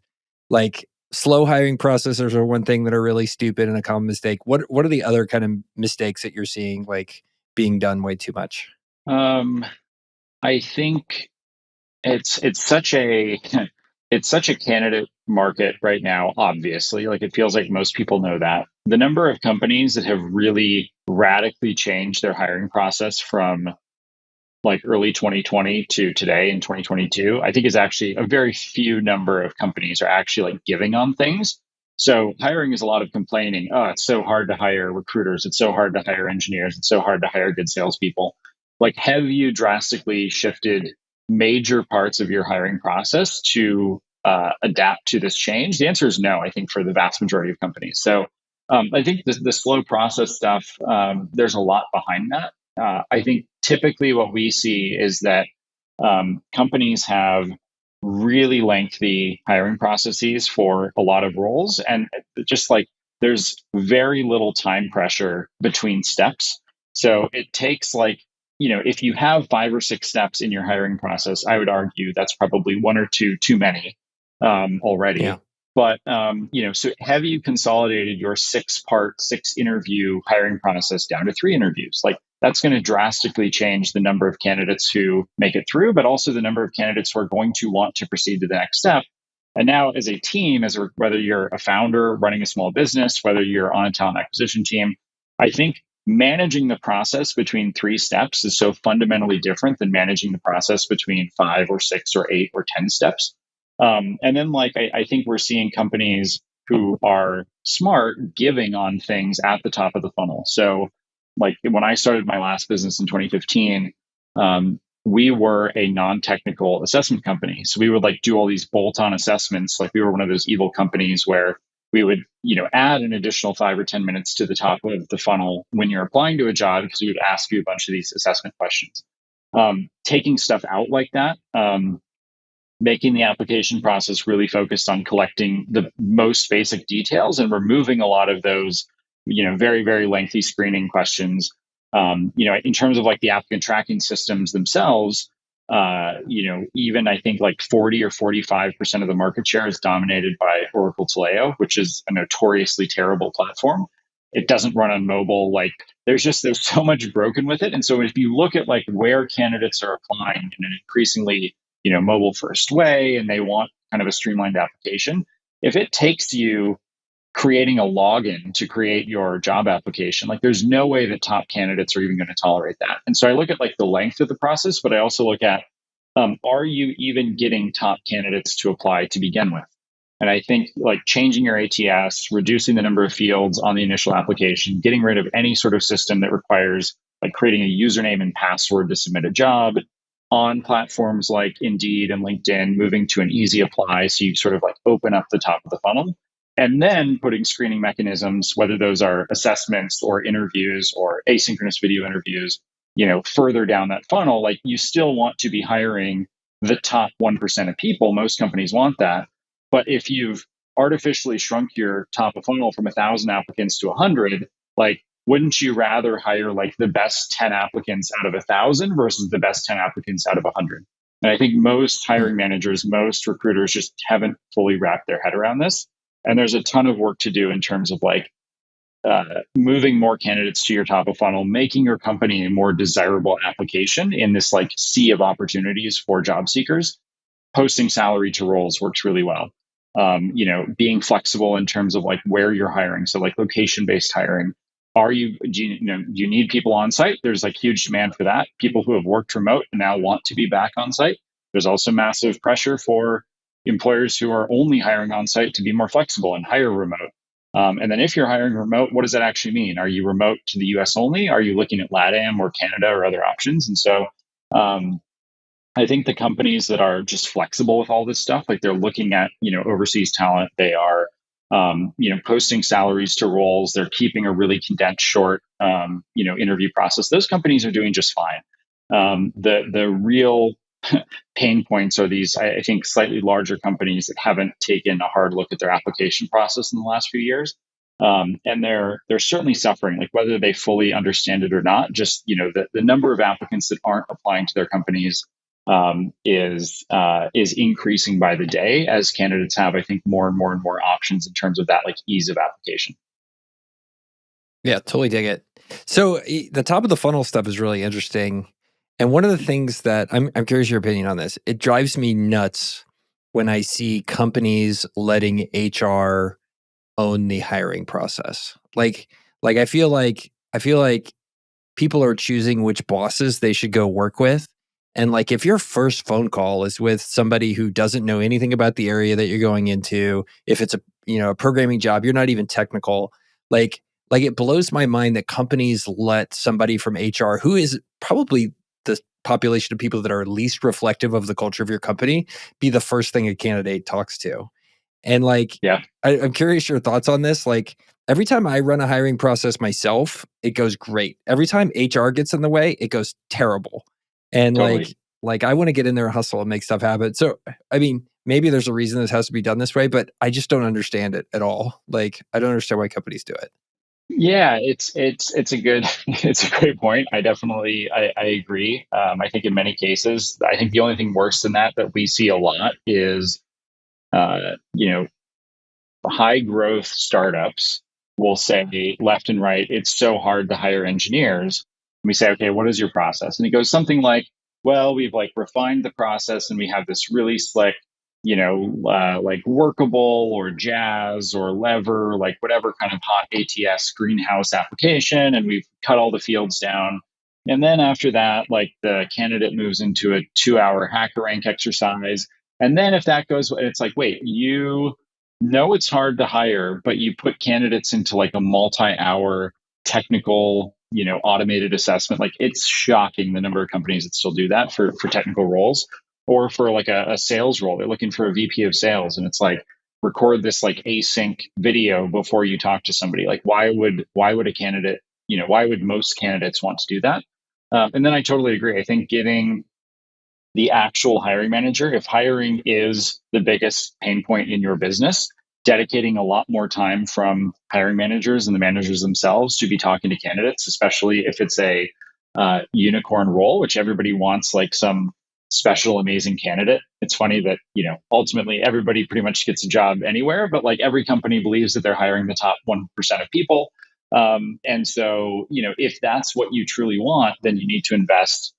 Like, slow hiring processes are one thing that are really stupid and a common mistake. What are the other kind of mistakes that you're seeing, like, being done way too much? I think it's such a it's such a candidate market right now. Obviously, like, it feels like most people know that the number of companies that have really radically changed their hiring process from like early 2020 to today in 2022, I think is actually a very few number of companies are actually like giving on things. So hiring is a lot of complaining. Oh, it's so hard to hire recruiters. It's so hard to hire engineers. It's so hard to hire good salespeople. Like, have you drastically shifted major parts of your hiring process to adapt to this change? The answer is no, I think, for the vast majority of companies. So I think the slow process stuff, there's a lot behind that. I think typically what we see is that companies have really lengthy hiring processes for a lot of roles. And just like, there's very little time pressure between steps. So it takes, like, if you have 5 or 6 steps in your hiring process, I would argue that's probably one or two too many already. Yeah. But so have you consolidated your 6-part, 6-interview hiring process down to 3 interviews? Like, that's going to drastically change the number of candidates who make it through, but also the number of candidates who are going to want to proceed to the next step. And now, as a team, whether you're a founder running a small business, whether you're on a talent acquisition team, I think managing the process between 3 steps is so fundamentally different than managing the process between 5 or 6 or 8 or 10 steps. And then, like, I think we're seeing companies who are smart giving on things at the top of the funnel. So, like, when I started my last business in 2015, we were a non-technical assessment company. So we would like do all these bolt-on assessments. Like, we were one of those evil companies where we would, add an additional 5 or 10 minutes to the top of the funnel when you're applying to a job, because we would ask you a bunch of these assessment questions. Taking stuff out like that, making the application process really focused on collecting the most basic details and removing a lot of those, very, very lengthy screening questions. In terms of like the applicant tracking systems themselves, even I think like 40 or 45% of the market share is dominated by Oracle Taleo, which is a notoriously terrible platform. It doesn't run on mobile. Like, there's so much broken with it. And so if you look at like where candidates are applying in an increasingly mobile first way, and they want kind of a streamlined application, if it takes you creating a login to create your job application, like, there's no way that top candidates are even going to tolerate that. And so I look at like the length of the process, but I also look at, are you even getting top candidates to apply to begin with? And I think, like, changing your ATS, reducing the number of fields on the initial application, getting rid of any sort of system that requires like creating a username and password to submit a job on platforms like Indeed and LinkedIn, moving to an easy apply. So you sort of like open up the top of the funnel, and then putting screening mechanisms, whether those are assessments or interviews or asynchronous video interviews, further down that funnel. Like, you still want to be hiring the top 1% of people. Most companies want that. But if you've artificially shrunk your top of funnel from 1,000 applicants to 100, like, wouldn't you rather hire like the best 10 applicants out of 1,000 versus the best 10 applicants out of 100? And I think most hiring managers, most recruiters just haven't fully wrapped their head around this. And there's a ton of work to do in terms of like moving more candidates to your top of funnel, making your company a more desirable application in this like sea of opportunities for job seekers. Posting salary to roles works really well. Being flexible in terms of like where you're hiring. So like location-based hiring, Do you need people on site? There's like huge demand for that. People who have worked remote now want to be back on site. There's also massive pressure for employers who are only hiring on site to be more flexible and hire remote. And then if you're hiring remote, what does that actually mean? Are you remote to the US only? Are you looking at LATAM or Canada or other options? And so um, I think the companies that are just flexible with all this stuff, like they're looking at, overseas talent, they are, posting salaries to roles, they're keeping a really condensed, short, interview process. Those companies are doing just fine. The real pain points are these, I think, slightly larger companies that haven't taken a hard look at their application process in the last few years. And they're certainly suffering, like whether they fully understand it or not. Just the number of applicants that aren't applying to their companies is increasing by the day as candidates have, I think, more and more and more options in terms of that like ease of application. Yeah, totally dig it. So the top of the funnel stuff is really interesting. And one of the things that I'm curious your opinion on this, it drives me nuts when I see companies letting HR own the hiring process. Like I feel like people are choosing which bosses they should go work with. And like if your first phone call is with somebody who doesn't know anything about the area that you're going into, if it's a programming job, you're not even technical. Like like it blows my mind that companies let somebody from HR who is probably the population of people that are least reflective of the culture of your company be the first thing a candidate talks to. And like, Yeah, I'm curious your thoughts on this. Like, every time I run a hiring process myself, it goes great. Every time HR gets in the way, it goes terrible. And totally. like I want to get in there and hustle and make stuff happen. So, I mean, maybe there's a reason this has to be done this way, but I just don't understand it at all. Like, I don't understand why companies do it. Yeah, it's a good it's a great point. I agree. I think in many cases, I think the only thing worse than that we see a lot is uh, you know high growth startups will say left and right, it's so hard to hire engineers. And we say, okay, what is your process? And it goes something like, well, we've like refined the process and we have this really slick, like workable or jazz or lever, like whatever kind of hot ATS greenhouse application. And we've cut all the fields down. And then after that, like the candidate moves into a 2 hour hacker rank exercise. And then if that goes, it's like, wait, you know it's hard to hire, but you put candidates into like a multi-hour technical, automated assessment. Like it's shocking the number of companies that still do that for technical roles or for like a sales role. They're looking for a VP of sales, and it's like record this like async video before you talk to somebody. Like why would a candidate, why would most candidates want to do that? And then I totally agree. I think giving the actual hiring manager, if hiring is the biggest pain point in your business, dedicating a lot more time from hiring managers and the managers themselves to be talking to candidates, especially if it's a unicorn role, which everybody wants like some special, amazing candidate. It's funny that, ultimately everybody pretty much gets a job anywhere, but like every company believes that they're hiring the top 1% of people. And so, if that's what you truly want, then you need to invest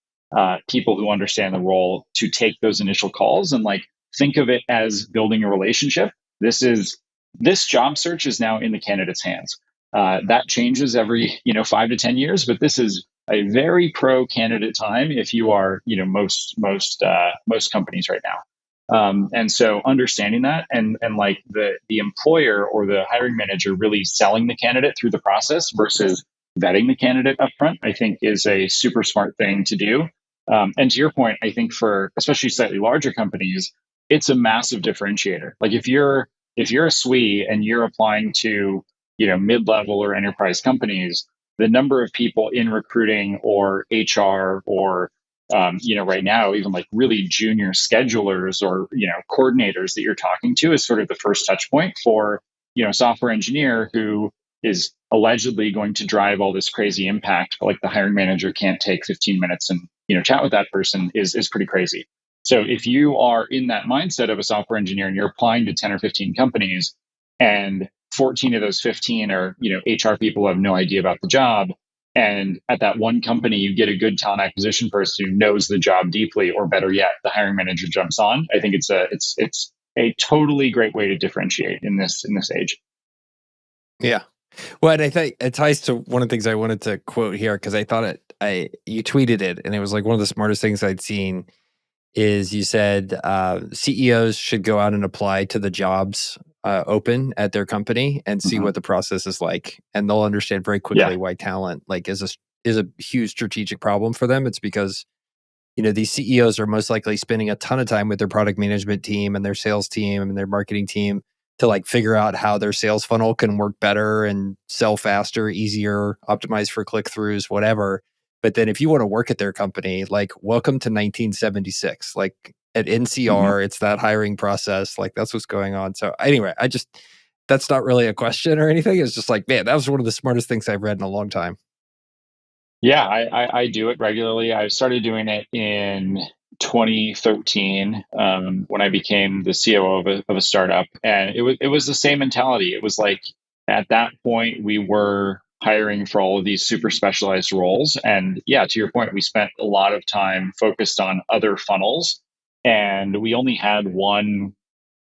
people who understand the role to take those initial calls and like think of it as building a relationship. This job search is now in the candidate's hands. That changes every 5 to 10 years, but this is a very pro candidate time if you are most companies right now. And so understanding that and like the employer or the hiring manager really selling the candidate through the process versus vetting the candidate upfront, I think is a super smart thing to do. And to your point, I think for especially slightly larger companies, it's a massive differentiator. Like if you're a SWE and you're applying to mid-level or enterprise companies, the number of people in recruiting or HR or right now even like really junior schedulers or coordinators that you're talking to is sort of the first touch point for a software engineer who is allegedly going to drive all this crazy impact, but like the hiring manager can't take 15 minutes and chat with that person is pretty crazy. So if you are in that mindset of a software engineer and you're applying to 10 or 15 companies and 14 of those 15 are HR people who have no idea about the job, and at that one company you get a good talent acquisition person who knows the job deeply, or better yet the hiring manager jumps on, I think it's a totally great way to differentiate in this age. Yeah. Well, and I think it ties to one of the things I wanted to quote here because I thought you tweeted it, and it was like one of the smartest things I'd seen. Is you said CEOs should go out and apply to the jobs open at their company and see Hmm. what the process is like, and they'll understand very Yeah. quickly why talent like is a huge strategic problem for them. It's because these CEOs are most likely spending a ton of time with their product management team and their sales team and their marketing team to like figure out how their sales funnel can work better and sell faster, easier, optimize for click throughs, whatever. But then if you want to work at their company, like welcome to 1976. Like at Hmm. NCR, it's that hiring process. Like that's what's going on. So anyway, that's not really a question or anything. It's just like, man, that was one of the smartest things I've read in a long time. Yeah, I do it regularly. I started doing it in 2013 when I became the COO of a startup, and it was the same mentality. It was like at that point we were hiring for all of these super specialized roles, and yeah, to your point, we spent a lot of time focused on other funnels, and we only had one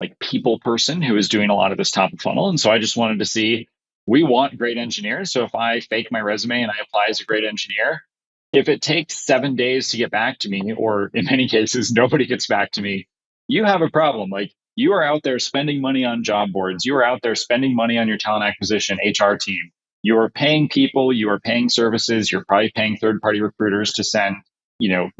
like people person who is doing a lot of this top of funnel. And so I just wanted to see, we want great engineers. So if I fake my resume and I apply as a great engineer, if it takes 7 days to get back to me, or in many cases, nobody gets back to me, you have a problem. Like you are out there spending money on job boards. You are out there spending money on your talent acquisition HR team. You are paying people, you are paying services, you're probably paying third party recruiters to send,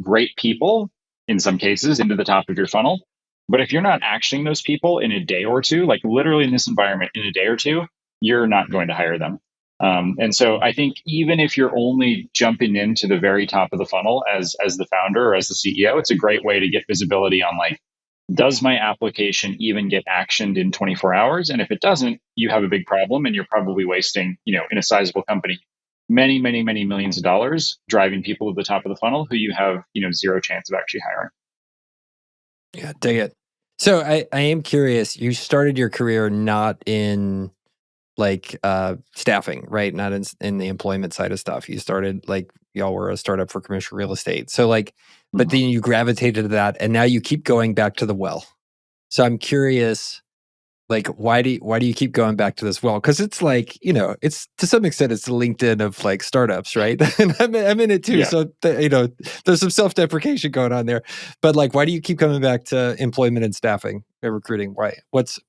great people in some cases into the top of your funnel. But if you're not actioning those people in a day or two, like literally in this environment in a day or two, you're not going to hire them. And so I think even if you're only jumping into the very top of the funnel as the founder or as the CEO, it's a great way to get visibility on like, does my application even get actioned in 24 hours? And if it doesn't, you have a big problem and you're probably wasting, in a sizable company, many, many, many millions of dollars driving people to the top of the funnel who you have, zero chance of actually hiring. Yeah, dig it. So I am curious. You started your career not in like staffing, right? Not in the employment side of stuff. You started like y'all were a startup for commercial real estate. So like, but Mhm. then you gravitated to that, and now you keep going back to the well. So I'm curious, like, why do you keep going back to this well? Because it's like it's to some extent it's the LinkedIn of like startups, right? And I'm in it too, Yeah. so there's some self deprecation going on there. But like, why do you keep coming back to employment and staffing and recruiting? Why? What's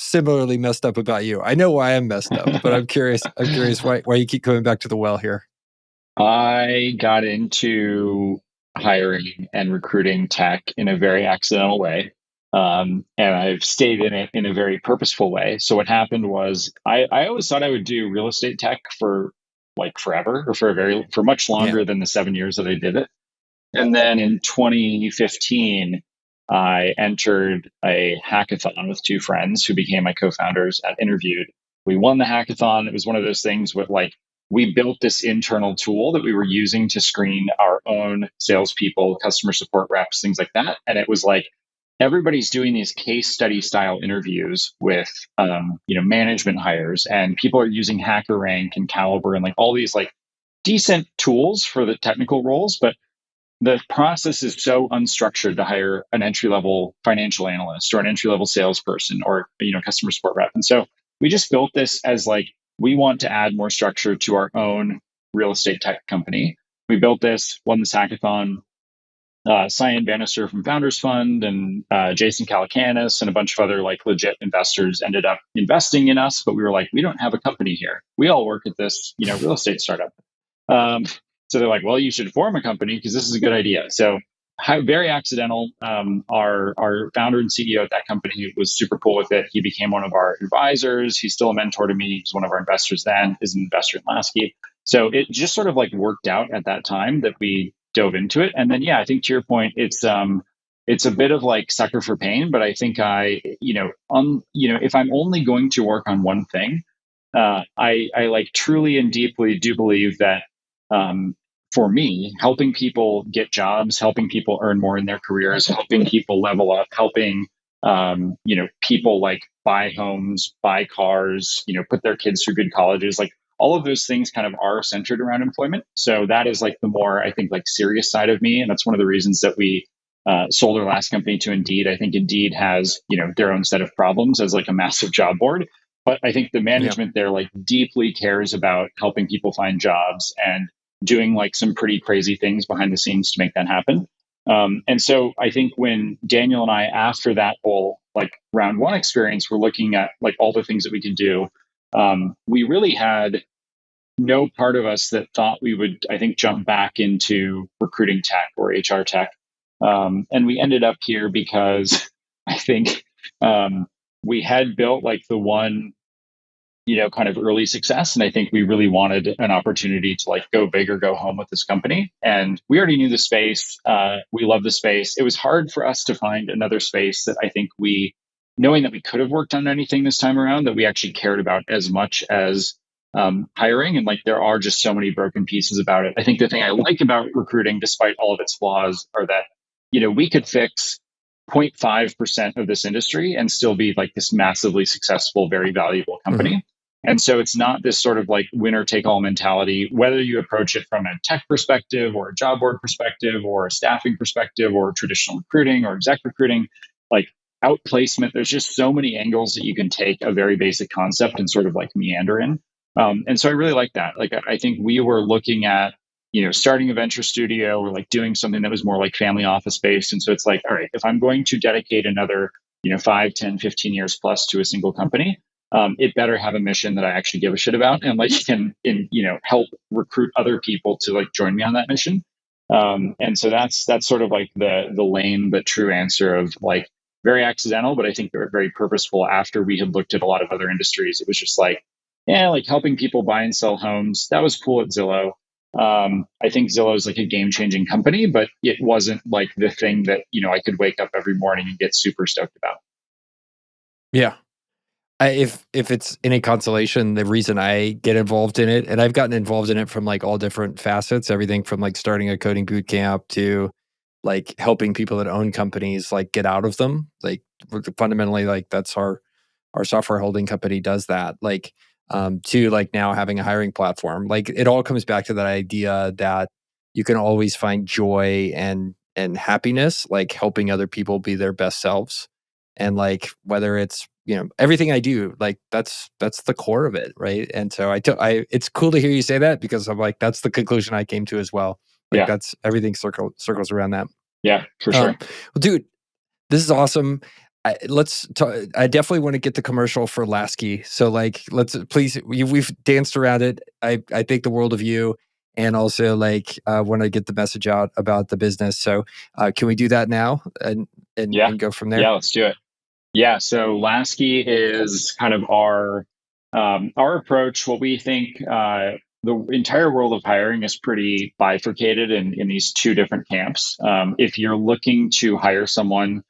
similarly messed up about you? I know why I'm messed up, but I'm curious. I'm curious why you keep coming back to the well here. I got into hiring and recruiting tech in a very accidental way. And I've stayed in it in a very purposeful way. So what happened was I always thought I would do real estate tech for like forever or for much Yeah. longer than the 7 years that I did it. And then in 2015, I entered a hackathon with two friends who became my co-founders at Interviewed. We won the hackathon. It was one of those things with like, we built this internal tool that we were using to screen our own salespeople, customer support reps, things like that. And it was like, everybody's doing these case study style interviews with, management hires, and people are using HackerRank and Caliber and like all these like decent tools for the technical roles, but the process is so unstructured to hire an entry level financial analyst or an entry level salesperson or customer support rep. And so we just built this as like, we want to add more structure to our own real estate tech company. We built this, won this hackathon. Cyan Bannister from Founders Fund and Jason Calacanis and a bunch of other like legit investors ended up investing in us, but we were like, we don't have a company here. We all work at this, real estate startup. Um, so they're like, well, you should form a company because this is a good idea. So very accidental. Our founder and CEO at that company was super cool with it. He became one of our advisors. He's still a mentor to me. He's one of our investors then, is an investor in Laskie. So it just sort of like worked out at that time that we dove into it. And then, yeah, I think to your point, it's a bit of like sucker for pain, but I think if I'm only going to work on one thing, I like truly and deeply do believe that um, for me, helping people get jobs, helping people earn more in their careers, helping people level up, helping people like buy homes, buy cars, put their kids through good colleges, like all of those things kind of are centered around employment. So that is like the more I think like serious side of me, and that's one of the reasons that we sold our last company to Indeed. I think Indeed has their own set of problems as like a massive job board. But I think the Yeah. management there like deeply cares about helping people find jobs and doing like some pretty crazy things behind the scenes to make that happen. And so I think when Daniel and I, after that whole like round one experience, we're looking at like all the things that we can do. We really had no part of us that thought we would, I think, jump back into recruiting tech or HR tech. And we ended up here because I think we had built like the one kind of early success. And I think we really wanted an opportunity to like go big or go home with this company. And we already knew the space. We love the space. It was hard for us to find another space that I think knowing that we could have worked on anything this time around, that we actually cared about as much as hiring. And like there are just so many broken pieces about it. I think the thing I like about recruiting, despite all of its flaws, are that, we could fix 0.5% of this industry and still be like this massively successful, very valuable Hmm. company. And so it's not this sort of like winner take all mentality, whether you approach it from a tech perspective or a job board perspective or a staffing perspective or traditional recruiting or exec recruiting, like outplacement. There's just so many angles that you can take a very basic concept and sort of like meander in. And so I really like that. Like, I think we were looking at, starting a venture studio or like doing something that was more like family office based. And so it's like, all right, if I'm going to dedicate another, 5, 10, 15 years plus to a single company, it better have a mission that I actually give a shit about and like help recruit other people to like join me on that mission. And so that's sort of like the lame but true answer of like very accidental, but I think they're very purposeful. After we had looked at a lot of other industries, it was just like, yeah, like helping people buy and sell homes. That was cool at Zillow. I think Zillow is like a game changing company, but it wasn't like the thing that I could wake up every morning and get super stoked about. Yeah. If it's any consolation, the reason I get involved in it, and I've gotten involved in it from like all different facets, everything from like starting a coding boot camp to like helping people that own companies like get out of them. Like fundamentally, like that's our software holding company does that. Like to like now having a hiring platform. Like it all comes back to that idea that you can always find joy and happiness, like helping other people be their best selves. And like whether it's everything I do, like that's the core of it, right? And so I it's cool to hear you say that because I'm like that's the conclusion I came to as well. Like Yeah, that's everything circles around that. yeah, for Well, sure. dude, this is awesome. Let's talk. I definitely want to get the commercial for Laskie. So, like, let's please. We've danced around it. I think the world of you, and also like want to get the message out about the business. So, can we do that now Yeah, and go from yeah, there? let's do it. Yeah, so Lasky is kind of our approach. What we think the entire world of hiring is pretty bifurcated in these two different camps. If you're looking to hire someone,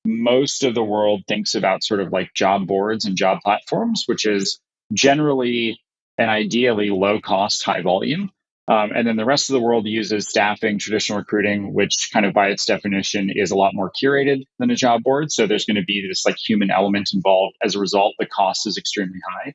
most of the world thinks about sort of like job boards and job platforms, which is generally and ideally low cost, high volume. And then the rest of the world uses staffing, traditional recruiting, which kind of by its definition is a lot more curated than a job board. So there's going to be this like human element involved. As a result, the cost is extremely high.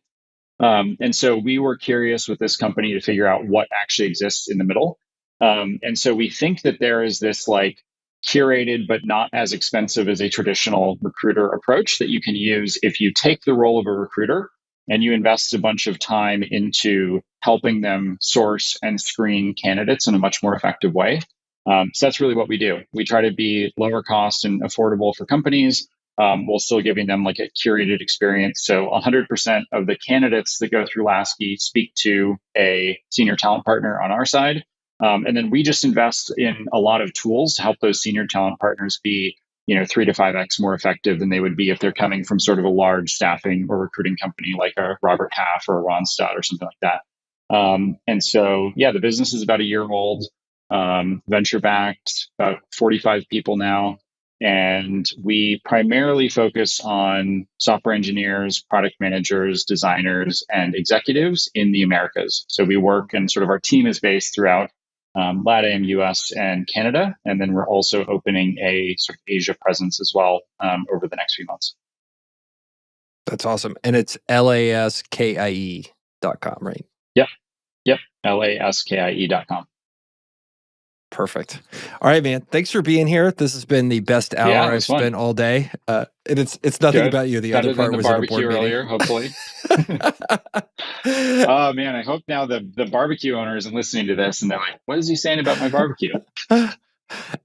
And so we were curious with this company to figure out what actually exists in the middle. And so we think that there is this like curated but not as expensive as a traditional recruiter approach that you can use if you take the role of a recruiter and you invest a bunch of time into helping them source and screen candidates in a much more effective way. So that's really what we do. We try to be lower cost and affordable for companies while still giving them like a curated experience. So 100% of the candidates that go through Laskie speak to a senior talent partner on our side. And then we just invest in a lot of tools to help those senior talent partners be 3 to 5x more effective than they would be if they're coming from sort of a large staffing or recruiting company like a Robert Half or a Ronstadt or something like that. And so, yeah, the business is about a year old, venture backed, about 45 people now. And we primarily focus on software engineers, product managers, designers, and executives in the Americas. So we work and sort of our team is based throughout LATAM, US, and Canada. And then we're also opening a sort of Asia presence as well over the next few months. That's awesome, and it's laskie.com, right? Yep. Yep. LASKIE.com. Perfect. All right, man. Thanks for being here. This has been the best Yeah, hour it I've was fun. spent all day. And it's nothing Good. about you. The other Better than part the was at a barbecue board meeting. earlier, hopefully. Oh man, I hope now the barbecue owner isn't listening to this and they're like, what is he saying about my barbecue?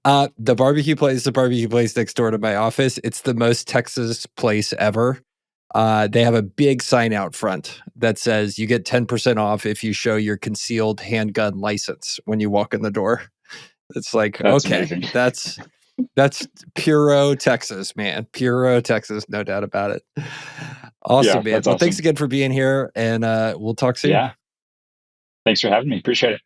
The barbecue place, the barbecue place next door to my office. It's the most Texas place ever. They have a big sign out front that says you get 10% off if you show your concealed handgun license when you walk in the door. It's like, That's okay, amazing. that's puro Texas, man. Puro Texas, no doubt about it. Yeah, Awesome, man. that's Well, thanks awesome. again for being here, and we'll talk soon. Yeah. Thanks for having me. Appreciate it.